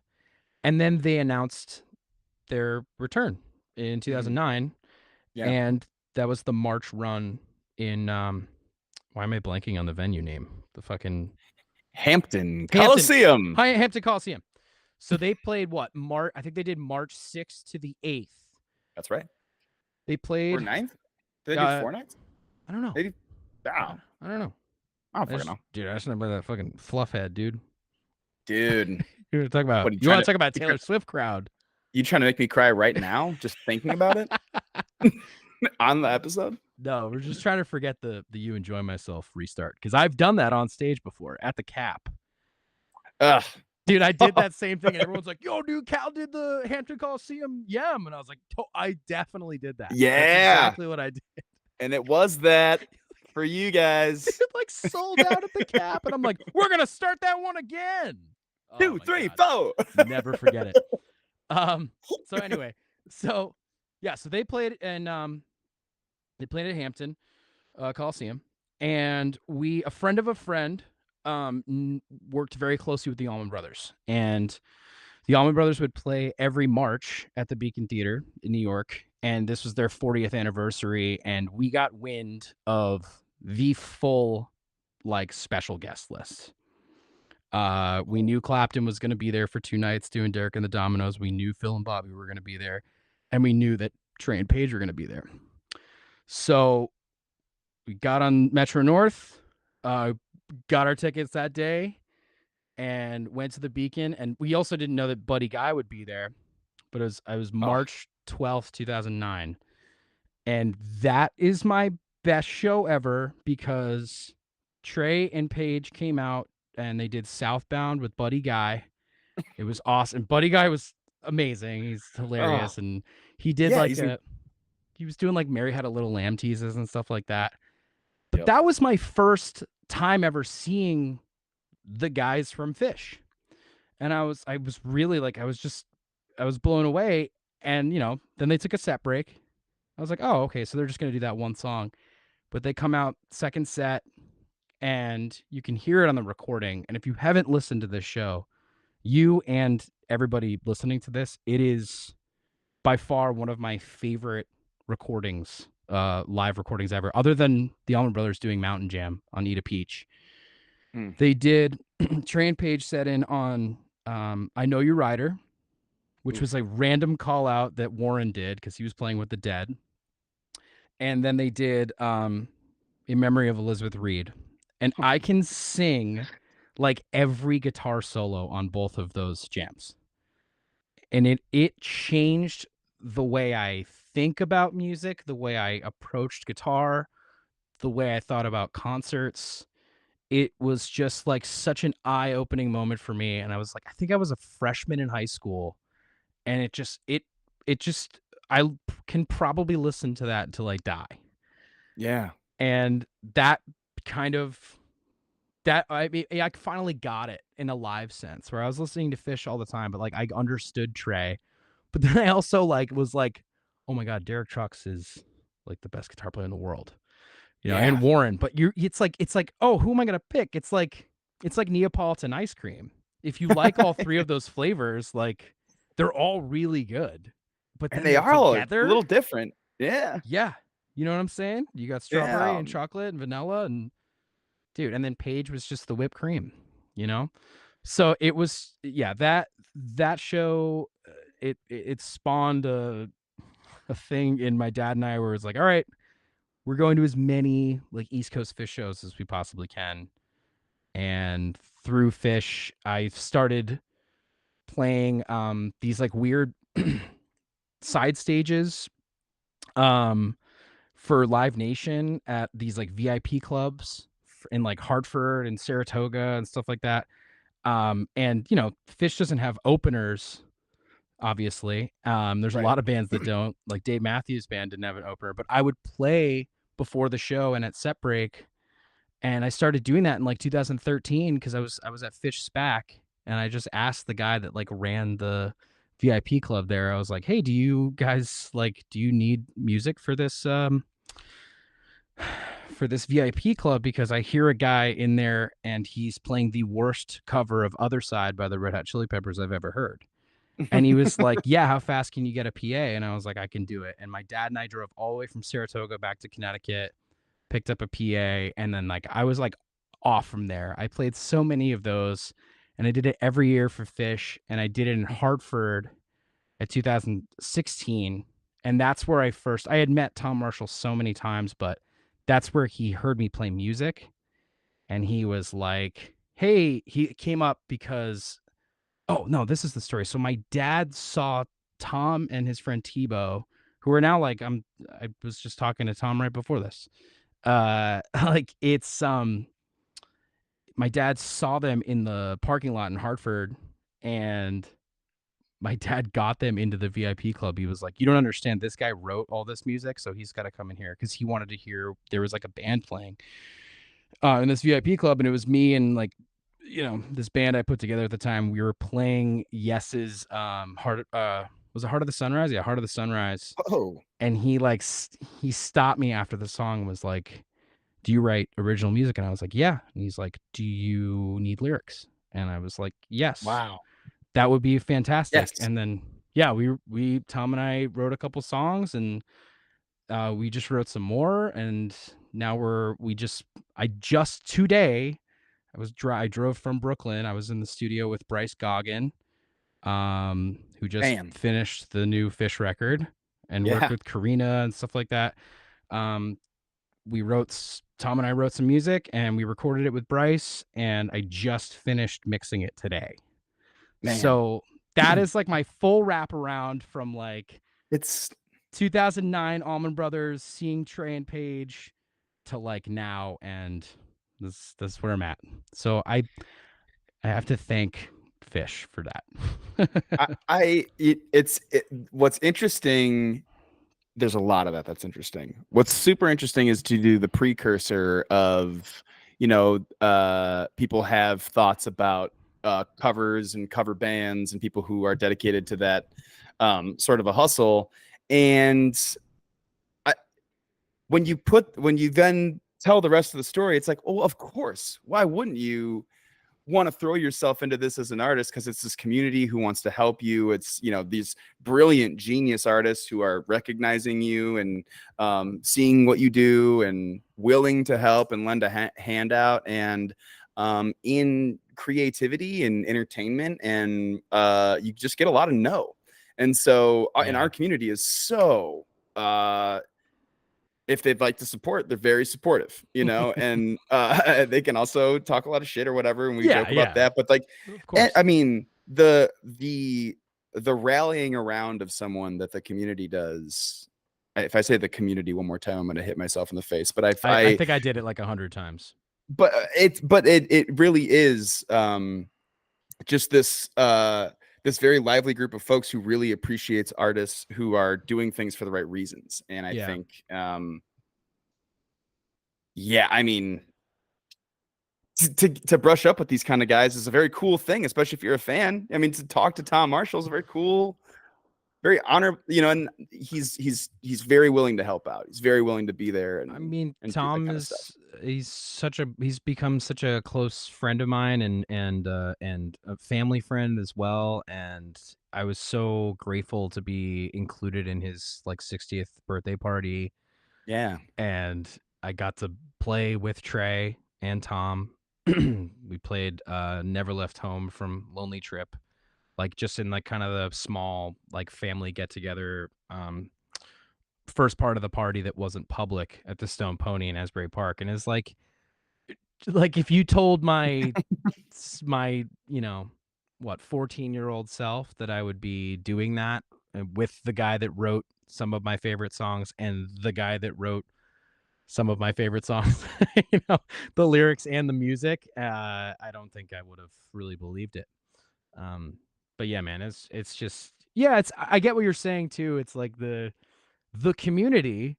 And then they announced their return in 2009, Yeah. and that was the March run in why am I blanking on the venue name? The fucking Hampton Hampton Coliseum. Hampton Coliseum. So they played what? I think they did March 6th to the 8th. That's right. They Or played 9th? Did they do 4 nights? I don't know. They did. Oh, I don't know. I don't fucking know. Dude, I just remember that fucking fluff head, dude. Dude. You want to talk about What, you want to talk about Taylor Swift crowd. You trying to make me cry right now just thinking about it on the episode? No, we're just trying to forget the You Enjoy Myself restart, because I've done that on stage before at the Cap. Ugh. Dude, I did that same thing, and everyone's like, "Yo, dude, Cal did the Hampton Coliseum Yum," and I was like, "I definitely did that. Yeah. That's exactly what I did." And it was that for you guys. It like sold out at the Cap, and I'm like, "We're gonna start that one again." 2, 3, 4. Never forget it. So anyway, so they played and they played at Hampton Coliseum, and a friend of a friend worked very closely with the Allman Brothers, and the Allman Brothers would play every March at the Beacon Theater in New York, and this was their 40th anniversary, and we got wind of the full like special guest list. We knew Clapton was going to be there for 2 nights doing Derek and the Dominoes. We knew Phil and Bobby were going to be there, and we knew that Trey and Paige were going to be there. So we got on Metro North, got our tickets that day, and went to the Beacon. And we also didn't know that Buddy Guy would be there, but it was March 12th, 2009. And that is my best show ever, because Trey and Paige came out and they did Southbound with Buddy Guy. It was awesome. Buddy Guy was amazing. He's hilarious. And he did he was doing like Mary Had a Little Lamb teases and stuff like that. But that was my first time ever seeing the guys from Phish. And I was really like, I was blown away. And, then they took a set break. I was like, oh, okay, so they're just going to do that one song. But they come out second set, and you can hear it on the recording. And if you haven't listened to this show, you and everybody listening to this, it is by far one of my favorite recordings, live recordings ever, other than the Allman Brothers doing Mountain Jam on Eat a Peach. They did Trey and Paige set in on I Know You're Rider, which was a random call out that Warren did because he was playing with the Dead. And then they did In Memory of Elizabeth Reed. And I can sing like every guitar solo on both of those jams. And it changed the way I think about music, the way I approached guitar, the way I thought about concerts. It was just like such an eye-opening moment for me. And I was like, I think I was a freshman in high school. And it just I can probably listen to that until I die. Yeah. And that kind of I finally got it in a live sense, where I was listening to Phish all the time, but like I understood Trey. But then I also was like, oh my God, Derek Trucks is like the best guitar player in the world. And Warren, but it's like, oh, who am I gonna pick? It's like Neapolitan ice cream. If you like all three of those flavors, like they're all really good. But then they are all together, a little different. Yeah. Yeah. You know what I'm saying? You got strawberry and chocolate and vanilla, and dude, and then Paige was just the whipped cream, So it was, that show, it spawned a thing in my dad and I where it's like, all right, we're going to as many like East Coast Phish shows as we possibly can. And through Phish, I started playing these like weird side stages for Live Nation at these like VIP clubs in like Hartford and Saratoga and stuff like that. And Phish doesn't have openers, obviously. There's a lot of bands that don't. Like Dave Matthews Band didn't have an opener, but I would play before the show and at set break. And I started doing that in like 2013 because I was at Phish SPAC, and I just asked the guy that like ran the VIP club there. I was like, hey, do you guys do you need music for this for this VIP club because I hear a guy in there and he's playing the worst cover of Other Side by the Red Hot Chili Peppers I've ever heard. And he was like, yeah, how fast can you get a PA? And I was like, I can do it. And my dad and I drove all the way from Saratoga back to Connecticut, picked up a PA, and then like I was like off from there. I played so many of those, and I did it every year for Fish, and I did it in Hartford at 2016. And that's where I had met Tom Marshall so many times, but that's where he heard me play music. And he was like, hey, he came up because, oh, no, this is the story. So my dad saw Tom and his friend Tebow, who are now like, I was just talking to Tom right before this. Like it's, my dad saw them in the parking lot in Hartford, and my dad got them into the VIP club. He was like, you don't understand. This guy wrote all this music, so he's got to come in here because he wanted to hear. There was like a band playing in this VIP club, and it was me and like, this band I put together at the time. We were playing Yes's Heart. Was it Heart of the Sunrise? Yeah, Heart of the Sunrise. Oh, And he like he stopped me after the song and was like, do you write original music? And I was like, yeah. And he's like, do you need lyrics? And I was like, yes. wow. That would be fantastic. Yes. And then, yeah, we Tom and I wrote a couple songs, and we just wrote some more. And now I just today, I drove from Brooklyn. I was in the studio with Bryce Goggin, who just Man. finished the new Fish record and worked Yeah. with Karina and stuff like that. Tom and I wrote some music, and we recorded it with Bryce, and I just finished mixing it today. Man. So that is like my full wraparound from like It's 2009 Allman Brothers, seeing Trey and Paige, to like now, and this is where I'm at. So I have to thank Fish for that. what's interesting. There's a lot of that's interesting. What's super interesting is to do the precursor of, people have thoughts about covers and cover bands and people who are dedicated to that sort of a hustle. And when you then tell the rest of the story, it's like, oh, of course, why wouldn't you want to throw yourself into this as an artist? Because it's this community who wants to help you. It's these brilliant genius artists who are recognizing you and seeing what you do and willing to help and lend a hand out. And in creativity and entertainment, and you just get a lot of no. And so in our community is so if they'd like to support, they're very supportive, and they can also talk a lot of shit or whatever, and we joke about that. But like, of course. I mean, the rallying around of someone that the community does. If I say the community one more time, I'm going to hit myself in the face. But I think I did it like 100 times. But it really is just this this very lively group of folks who really appreciates artists who are doing things for the right reasons. And I think, I mean, to brush up with these kind of guys is a very cool thing, especially if you're a fan. I mean, to talk to Tom Marshall is a very cool, very honor, and he's very willing to help out. He's very willing to be there. And I mean, and Tom he's become such a close friend of mine, and a family friend as well. And I was so grateful to be included in his like 60th birthday party. Yeah. And I got to play with Trey and Tom. We played Never Left Home from Lonely Trip, like just in like kind of the small like family get together first part of the party that wasn't public at the Stone Pony in Asbury Park. And it's like if you told my 14-year-old self that I would be doing that with the guy that wrote some of my favorite songs and the guy that wrote some of my favorite songs, the lyrics and the music, I don't think I would have really believed it. But yeah, man, it's just, I get what you're saying too. It's like the community,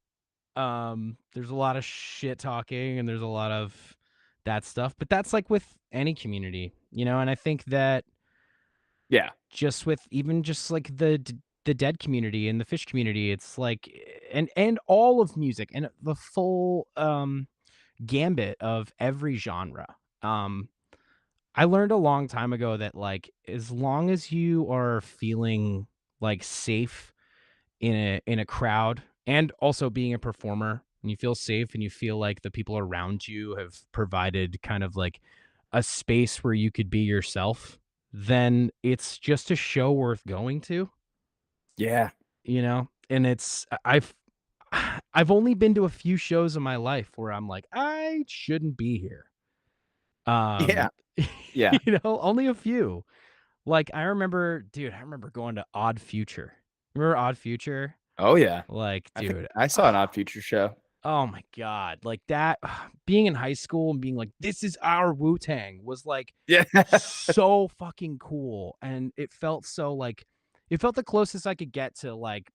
there's a lot of shit talking and there's a lot of that stuff, but that's like with any community, and I think that just with even just like the dead community and the Fish community, it's like, and all of music and the full gambit of every genre. Um, I learned a long time ago that, like, as long as you are feeling, like, safe in a crowd and also being a performer, and you feel safe and you feel like the people around you have provided kind of like a space where you could be yourself, then it's just a show worth going to, Yeah. you know? And I've only been to a few shows in my life where I'm like, I shouldn't be here. Yeah. Um, Yeah. only a few. Like I remember going to Odd Future. Remember Odd Future? Oh yeah. Like, I think dude, I saw an Odd Future show. oh my god, like that being in high school and being like, "This is our Wu-Tang," was, like, Yeah. so fucking cool, and it felt so, like it felt the closest I could get to, like,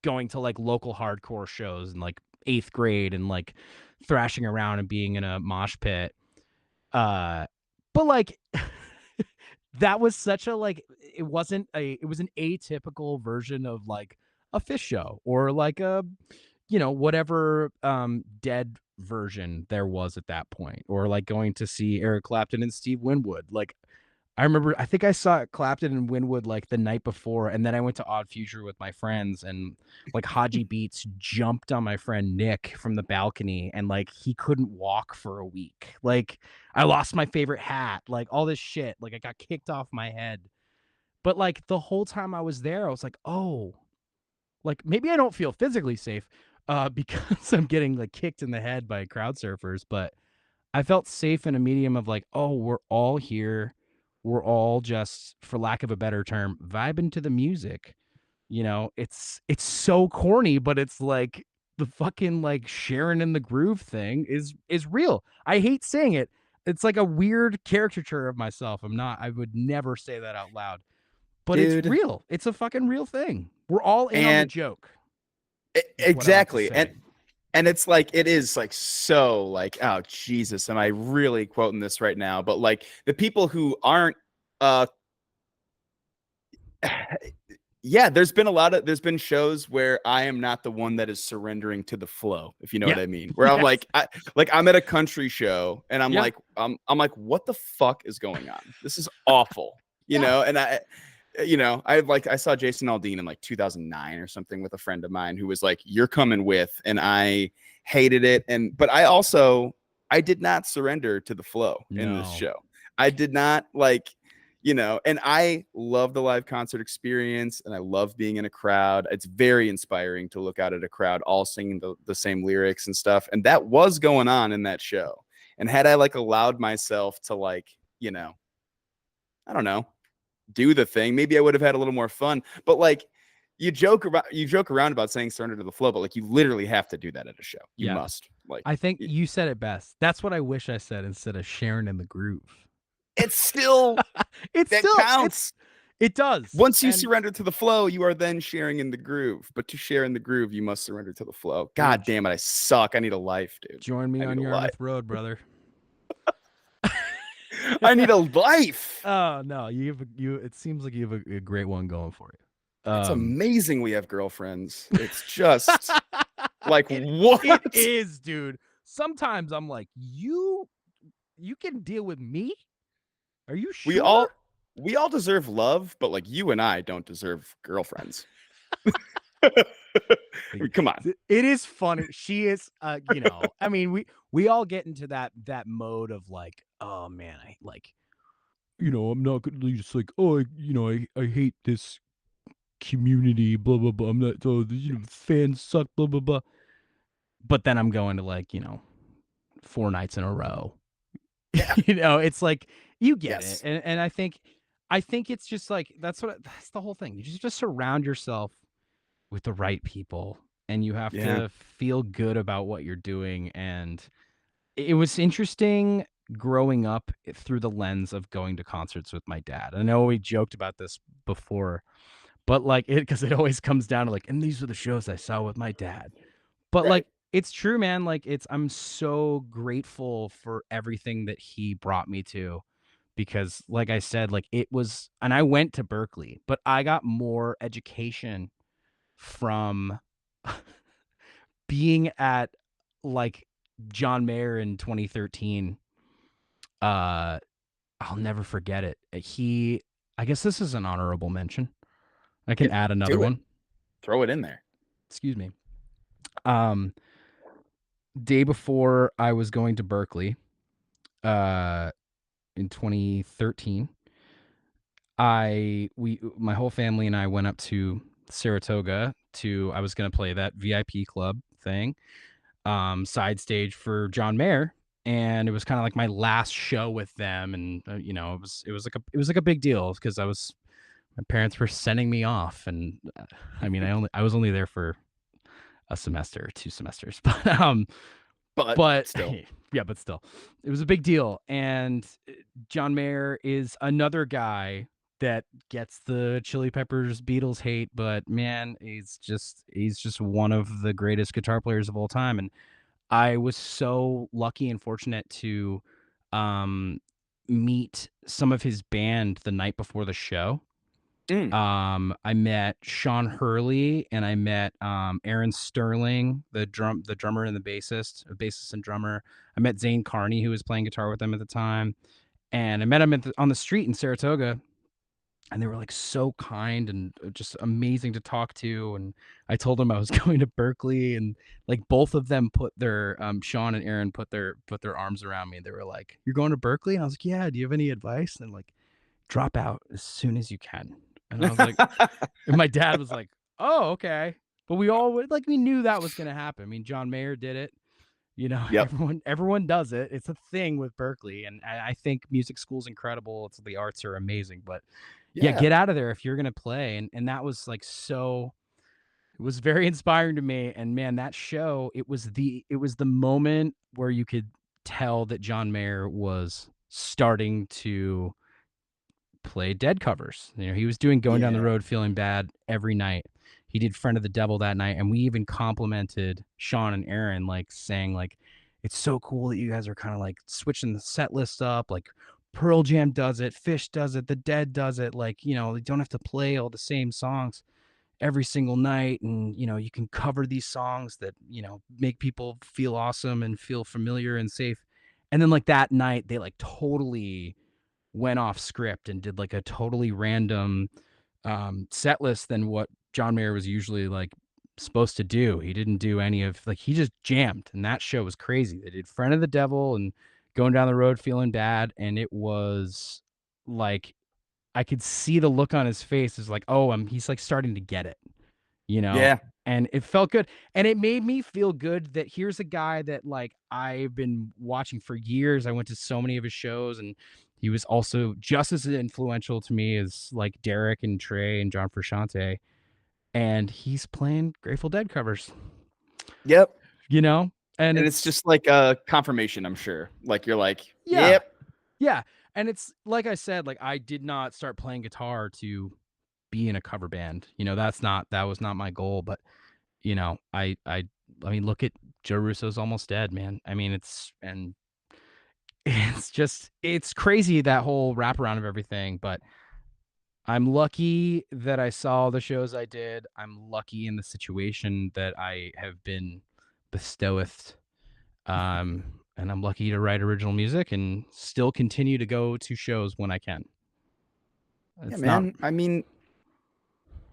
going to, like, local hardcore shows in, like, 8th grade and, like, thrashing around and being in a mosh pit, uh, but, like, that was such a, like it was an atypical version of, like, a Fish show or, like, a whatever, dead version there was at that point, or, like, going to see Eric Clapton and Steve Winwood, like, I think I saw Clapton and Winwood, like, the night before, and then I went to Odd Future with my friends, and, like, Haji Beats jumped on my friend Nick from the balcony, and, like, he couldn't walk for a week, like, I lost my favorite hat, like, all this shit, like, I got kicked off my head, but, like, the whole time I was there, I was like, "Oh, like, maybe I don't feel physically safe, because I'm getting, like, kicked in the head by crowd surfers, but I felt safe in a medium of, like, "Oh, we're all here. We're all just, for lack of a better term, vibing to the music." It's so corny, but it's like the fucking, like, sharing in the groove thing is real. I hate saying it. It's like a weird caricature of myself. I would never say that out loud, but it's Dude. real. It's a fucking real thing. We're all in on the And joke. Is what I like to exactly. And say. it's like it is like so like, oh Jesus, am I really quoting this right now? But like the people who aren't uh yeah, there's been shows where I am not the one that is surrendering to the flow, if you know what Yeah. I mean. Where I'm Yes. like, I'm at a country show and I'm Yeah. like, I'm like, what the fuck is going on? This is awful, Yeah. And I saw Jason Aldean in like 2009 or something with a friend of mine who was like, "You're coming with," and I hated it. But I did not surrender to the flow in this No. show. I did not and I love the live concert experience and I love being in a crowd. It's very inspiring to look out at a crowd all singing the same lyrics and stuff. And that was going on in that show. And had I like allowed myself to I don't know, do the thing, maybe I would have had a little more fun. But like you joke around about saying surrender to the flow, but like you literally have to do that at a show. You Yeah. must. Like I think you said it best. That's what I wish I said instead of sharing in the groove. it's still It's that still counts. it does. Once you And surrender to the flow, you are then sharing in the groove. But to share in the groove, you must surrender to the flow. dude, God damn it, I suck. I need a life, dude. join me I need on a life. Yarmouth Road, brother. I need a life. Oh no, you it seems like you have a great one going for you. It's amazing we have girlfriends. It's just like it what? it is, dude. Sometimes I'm like, you can deal with me? Are you We sure? all we all deserve love, but like you and I don't deserve girlfriends. I mean, Like, come on. it is funny. She is, I mean, we all get into that mode of like, oh man, I like, I'm not gonna just like, oh, I hate this community, blah blah blah. I'm not, oh, fans suck, blah blah blah. But then I'm going to like, 4 nights in a row. Yeah. It's like you get it, Yes. and I think it's just like that's the whole thing. You just surround yourself with the right people and you have Yeah. to feel good about what you're doing, and it was interesting growing up through the lens of going to concerts with my dad. I know we joked about this before, but like it because it always comes down to like, and these are the shows I saw with my dad. But Right. like it's true, man. Like I'm so grateful for everything that he brought me to because like I said, like it was, and I went to Berkeley, but I got more education from being at like John Mayer in 2013. Uh, I'll never forget it. I guess this is an honorable mention. I can Yeah, add another do it. one. Throw it in there. Excuse me. Um, Day before I was going to Berkeley, uh, in 2013, my whole family and I went up to Saratoga I was going to play that VIP club thing, side stage for John Mayer, and it was kind of like my last show with them, and it was like a big deal because my parents were sending me off, and I mean I was only there for a semester, 2 semesters, But but still. yeah, but still, it was a big deal. And John Mayer is another guy that gets the Chili Peppers Beatles hate, but man, he's just one of the greatest guitar players of all time. And I was so lucky and fortunate to um, meet some of his band the night before the show. Mm. I met Sean Hurley and I met Aaron Sterling, the drummer and the bassist and drummer. I met Zane Carney, who was playing guitar with them at the time, and I met him on the street in Saratoga, and they were like so kind and just amazing to talk to. And I told them I was going to Berkeley, and like both of them put their Sean and Aaron put their arms around me. They were like, "You're going to Berkeley?" And I was like, "Yeah. Do you have any advice?" And like, "Drop out as soon as you can." And I was like, and my dad was like, "Oh, okay." But we knew that was going to happen. I mean, John Mayer did it. Yep. Everyone does it. It's a thing with Berkeley, and I think music school's incredible. The arts are amazing, but yeah, Yeah. get out of there if you're going to play. And that was like it was very inspiring to me. And man, that show, it was the moment where you could tell that John Mayer was starting to play Dead covers. He was doing Going Down the Yeah. Road Feeling Bad every night. He did Friend of the Devil that night, and we even complimented Sean and Aaron, like saying like, it's so cool that you guys are kind of like switching the set list up. Like Pearl Jam does it, Fish does it, The Dead does it. Like, they don't have to play all the same songs every single night, and you can cover these songs that make people feel awesome and feel familiar and safe. And then like that night they like totally went off script and did like a totally random set list than what John Mayer was usually like supposed to do. He didn't do any of like he just jammed, and that show was crazy. They did Friend of the Devil and Going Down the Road Feeling Bad, and it was like I could see the look on his face is like, oh, he's like starting to get it, you know? Yeah. And it felt good. And it made me feel good that here's a guy that like I've been watching for years. I went to so many of his shows, and he was also just as influential to me as like Derek and Trey and John Frusciante. And he's playing Grateful Dead covers, Yep. you know? And And it's it's just like a confirmation, I'm sure. Like you're like, yeah. yep. Yeah. And it's like I said, like I did not start playing guitar to be in a cover band. That was not my goal, but I mean, look at Joe Russo's Almost Dead, man. I mean, it's crazy that whole wraparound of everything, but I'm lucky that I saw the shows I did. I'm lucky in the situation that I have been bestowed. And I'm lucky to write original music and still continue to go to shows when I can. Yeah, It's not man. I mean,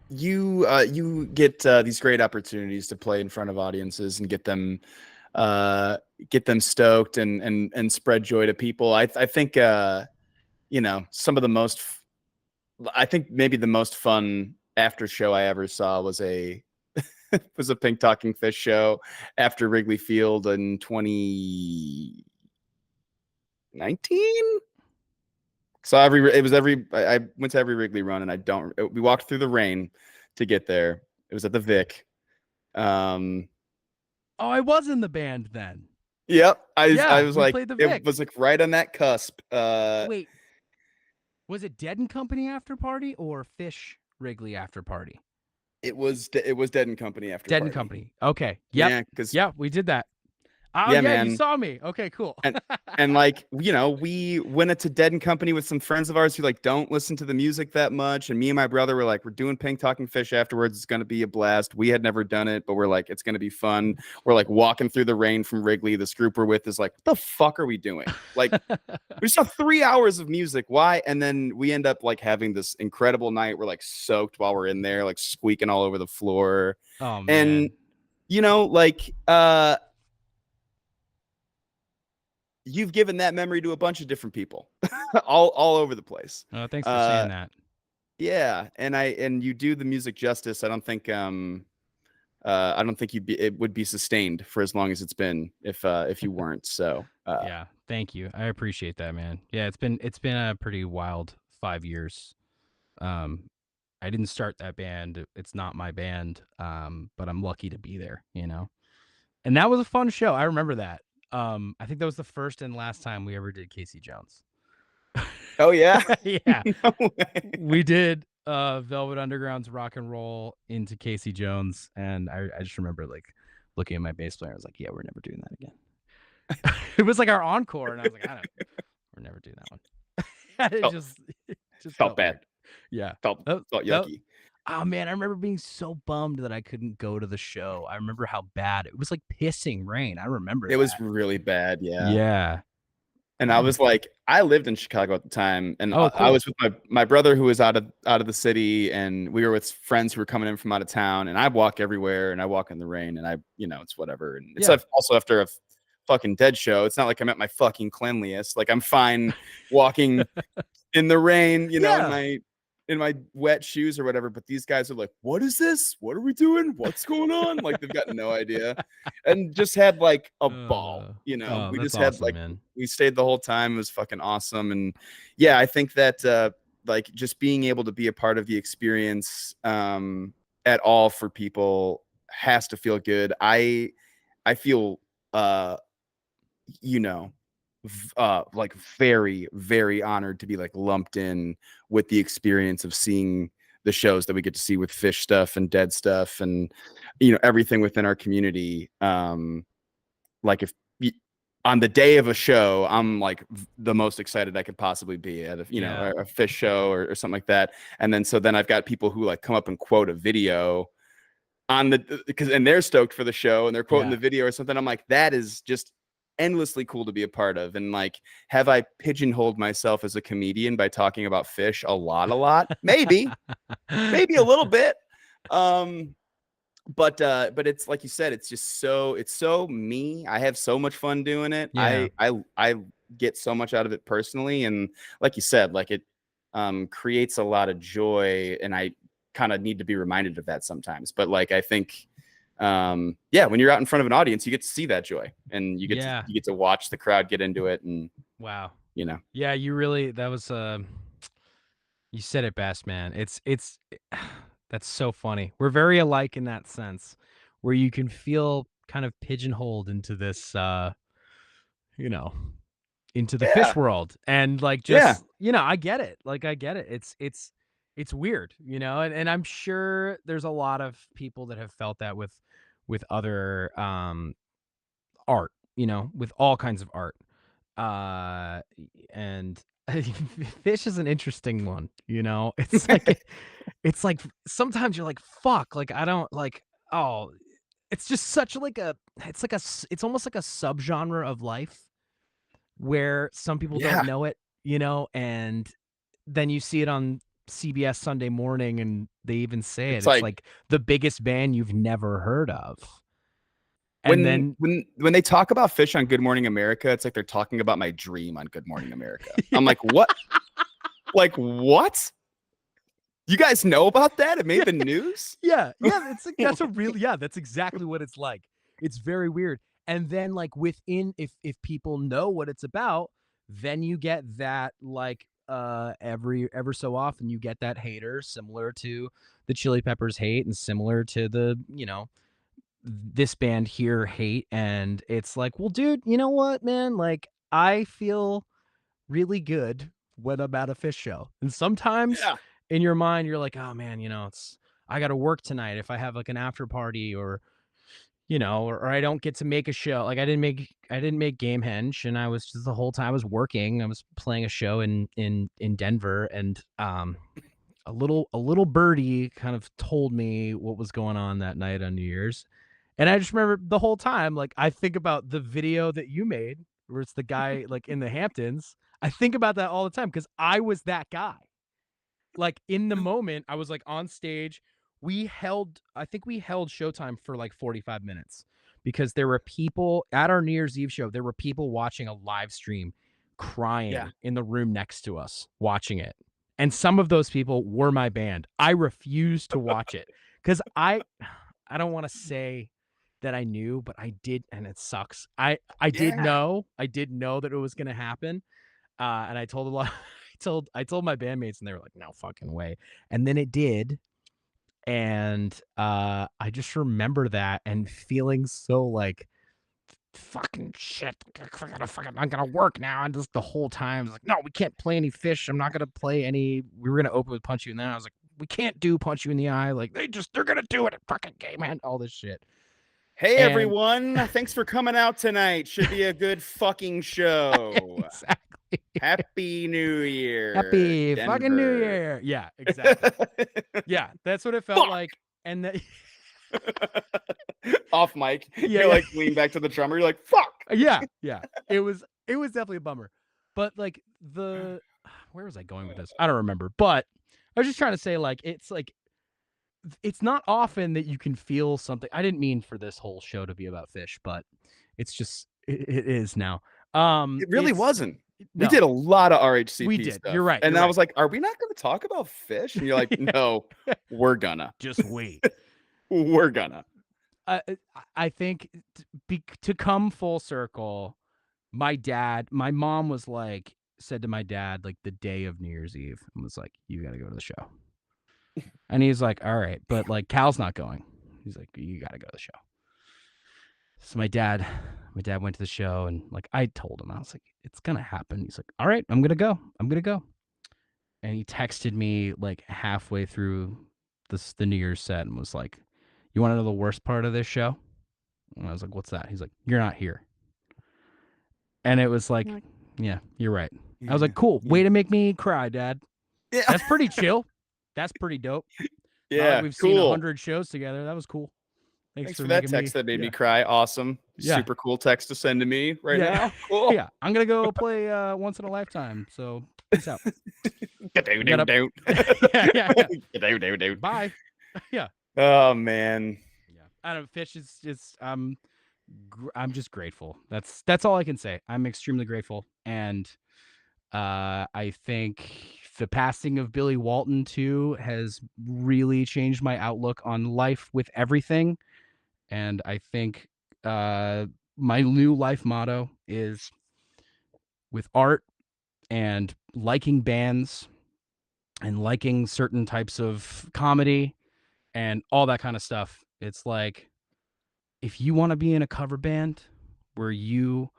you get these great opportunities to play in front of audiences and get them stoked and spread joy to people. I think some of the most I think maybe the most fun after show I ever saw was a was a Pink Talking Fish show after Wrigley Field in 2019. So I went to every Wrigley run, and we walked through the rain to get there. It was at the Vic. Um, Oh, I was in the band then. yep. I Yeah, was we like, played the it Vic. was like right on that cusp. Wait, was it Dead and Company after party or Fish Wrigley after party? It was Dead and Company after Dead and party. Company. Okay. Yep. Yeah, because Yeah, we did that. Oh Yeah, yeah, you man. saw me. Okay, cool. And like, you know, we went to Dead and Company with some friends of ours who like don't listen to the music that much. And me and my brother were like, we're doing Pink Talking Fish afterwards. It's gonna be a blast. We had never done it, but we're like, it's gonna be fun. We're like walking through the rain from Wrigley. This group we're with is like, what the fuck are we doing? Like, we saw 3 hours of music. Why? And then we end up like having this incredible night. We're like soaked while we're in there, like squeaking all over the floor. Oh And man. you know, like you've given that memory to a bunch of different people all over the place. Oh, thanks for uh saying that. yeah, and you do the music justice. I don't think it would be sustained for as long as it's been if you weren't. So Yeah, thank you. I appreciate that, man. Yeah, it's been a pretty wild 5 years. Um, I didn't start that band. It's not my band. But I'm lucky to be there, you know. And that was a fun show. I remember that. I think that was the first and last time we ever did Casey Jones. oh yeah. Yeah. No way. We did Velvet Underground's Rock and Roll into Casey Jones, and I just remember like looking at my bass player. I was like, yeah, we're never doing that again. It was like our encore, and I was like, we're never doing that one. It felt, just felt felt bad. weird. Yeah. Felt That, felt that, yucky. oh man, I remember being so bummed that I couldn't go to the show. I remember how bad it was, like pissing rain. I remember It was that. really bad. Yeah. Yeah. And I was like, I lived in Chicago at the time, and Oh, I cool. was with my brother who was out of the city, and we were with friends who were coming in from out of town. And I walk everywhere, and I walk in the rain, and it's whatever. And it's Yeah. also after a fucking Dead show. It's not like I'm at my fucking cleanliest. Like I'm fine walking in the rain, Yeah. in my wet shoes or whatever. But these guys are like, what is this? What are we doing? What's going on? Like they've got no idea. And just had like a ball, Oh, we that's just had awesome, like man. we stayed the whole time. It was fucking awesome. And yeah, I think that like just being able to be a part of the experience at all for people has to feel good. I feel you know like very very honored to be like lumped in with the experience of seeing the shows that we get to see with Fish stuff and Dead stuff and everything within our community. Like if on the day of a show, I'm like the most excited I could possibly be at Yeah. a Fish show or something like that. And then I've got people who like come up and quote a video on and they're stoked for the show and they're quoting Yeah. the video or something. I'm like, that is just endlessly cool to be a part of. And like, have I pigeonholed myself as a comedian by talking about Fish a lot? Maybe a little bit. But it's like you said, it's so me. I have so much fun doing it. Yeah. I get so much out of it personally. And like you said, like it creates a lot of joy, and I kind of need to be reminded of that sometimes. But like I think yeah, when you're out in front of an audience, you get to see that joy, and you get to watch the crowd get into it. And Wow. Yeah, that was you said it best, man. It's that's so funny. We're very alike in that sense, where you can feel kind of pigeonholed into this you know, into the yeah, fish world. And like yeah, just, I get it. Like I get it. It's weird, and I'm sure there's a lot of people that have felt that with other art, with all kinds of art. And fish is an interesting one, It's like it's like sometimes you're like, fuck, like I don't like, oh, it's just such like a it's like a it's almost like a subgenre of life where some people don't yeah. know it, and then you see it on CBS Sunday Morning and they even say it. It's It's like like the biggest band you've never heard of. And when then when they talk about Fish on Good Morning America, it's like they're talking about my dream on Good Morning America. I'm like, what? Like what? You guys know about that? It made the news. it's like that's a real that's exactly what it's like. It's very weird. And then like within if people know what it's about, then you get that like ever so often you get that hater similar to the Chili Peppers hate and similar to the, this band here hate. And it's like, well, dude, you know what, man? Like I feel really good when I'm at a Fish show. And sometimes Yeah. in your mind, you're like, oh man, I got to work tonight if I have like an after party or, or I don't get to make a show. Like I didn't make Game Henge, and I was just the whole time I was working. I was playing a show in Denver, and a little birdie kind of told me what was going on that night on New Year's. And I just remember the whole time, like I think about the video that you made where it's the guy like in the Hamptons. I think about that all the time because I was that guy. Like in the moment, I was like on stage. I think we held Showtime for like 45 minutes because there were people at our New Year's Eve show. There were people watching a live stream crying in the room next to us watching it. And some of those people were my band. I refused to watch it because I don't want to say that I knew, but I did, and it sucks. I did know that it was gonna happen. And I told a lot I told my bandmates and they were like, no fucking way. And then it did. And I just remember that and feeling so like fucking shit. I'm gonna work now. And just the whole time, I was like, no, we can't play any Fish. I'm not gonna play any. We were gonna open with Punch You in the Eye. I was like, we can't do Punch You in the Eye. Like they're gonna do it at fucking Game Man. All this shit. Hey And everyone, thanks for coming out tonight. Should be a good fucking show. exactly. Happy New Year. Happy Denver. fucking New Year. Yeah, exactly. Yeah, that's what it felt like. And that off mic. Yeah, You're like lean back to the drummer. You're like, fuck. Yeah. It was definitely a bummer. But like where was I going with this? I don't remember. But I was just trying to say like it's not often that you can feel something. I didn't mean for this whole show to be about Fish, but it's just it is now. It really wasn't. No. We did a lot of RHCP We did. stuff. You're right. And I was like, are we not going to talk about Fish? And you're like, no, we're gonna. Just wait. We're gonna. I think to come full circle, my mom said to my dad like the day of New Year's Eve and was like, you got to go to the show. And he's like, all right, but like Cal's not going. He's like, you got to go to the show. So my dad went to the show and like I told him, I was like, it's going to happen. He's like, all right, I'm going to go. And he texted me like halfway through the New Year's set and was like, you want to know the worst part of this show? And I was like, what's that? He's like, you're not here. And it was like, yeah, you're right. I was like, cool. Way to make me cry, Dad. Yeah. That's pretty chill. That's pretty dope. Yeah, we've cool. seen 100 shows together. That was cool. Thanks for that text that made me cry. Awesome. Yeah. Super cool text to send to me right now. Cool. Yeah. I'm going to go play Once in a Lifetime. So peace out. Bye. Yeah. Oh, man. Yeah. I don't know. Fish is just, I'm just grateful. That's all I can say. I'm extremely grateful. And I think the passing of Billy Walton too has really changed my outlook on life with everything. And I think my new life motto is with art and liking bands and liking certain types of comedy and all that kind of stuff. It's like, if you want to be in a cover band where you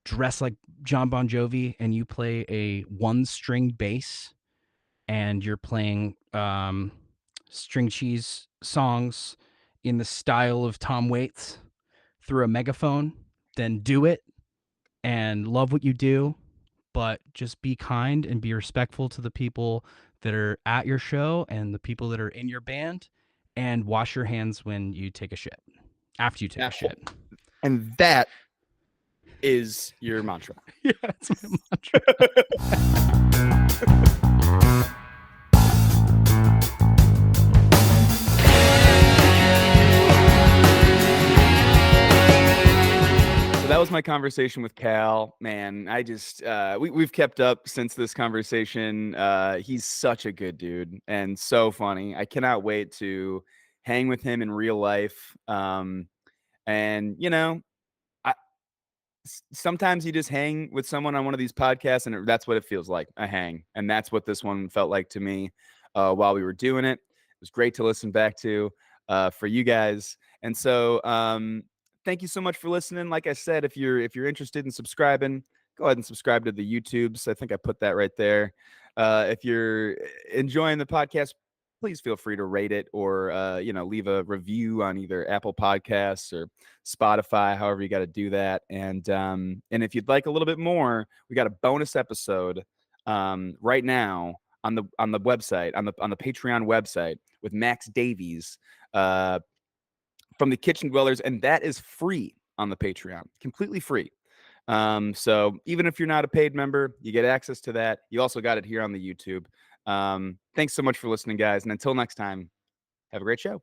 dress like John Bon Jovi and you play a one-string bass and you're playing string cheese songs in the style of Tom Waits through a megaphone, then do it and love what you do, but just be kind and be respectful to the people that are at your show and the people that are in your band, and wash your hands when you take a shit, after you take a shit. And that is your mantra. Yeah, that's my mantra. That was my conversation with Cal. Man, I just we've kept up since this conversation. He's such a good dude and so funny. I cannot wait to hang with him in real life. And you know, sometimes you just hang with someone on one of these podcasts, and that's what it feels like, a hang. And that's what this one felt like to me while we were doing it. It was great to listen back to for you guys. And so thank you so much for listening. Like I said, if you're interested in subscribing, go ahead and subscribe to the YouTubes. I think I put that right there. If you're enjoying the podcast, please feel free to rate it or leave a review on either Apple Podcasts or Spotify, however you got to do that. And if you'd like a little bit more, we got a bonus episode right now on the website, on the Patreon website, with Max Davies from the Kitchen Dwellers, and that is free on the Patreon, completely free. So even if you're not a paid member, you get access to that. You also got it here on the YouTube. Thanks so much for listening, guys, and until next time, have a great show.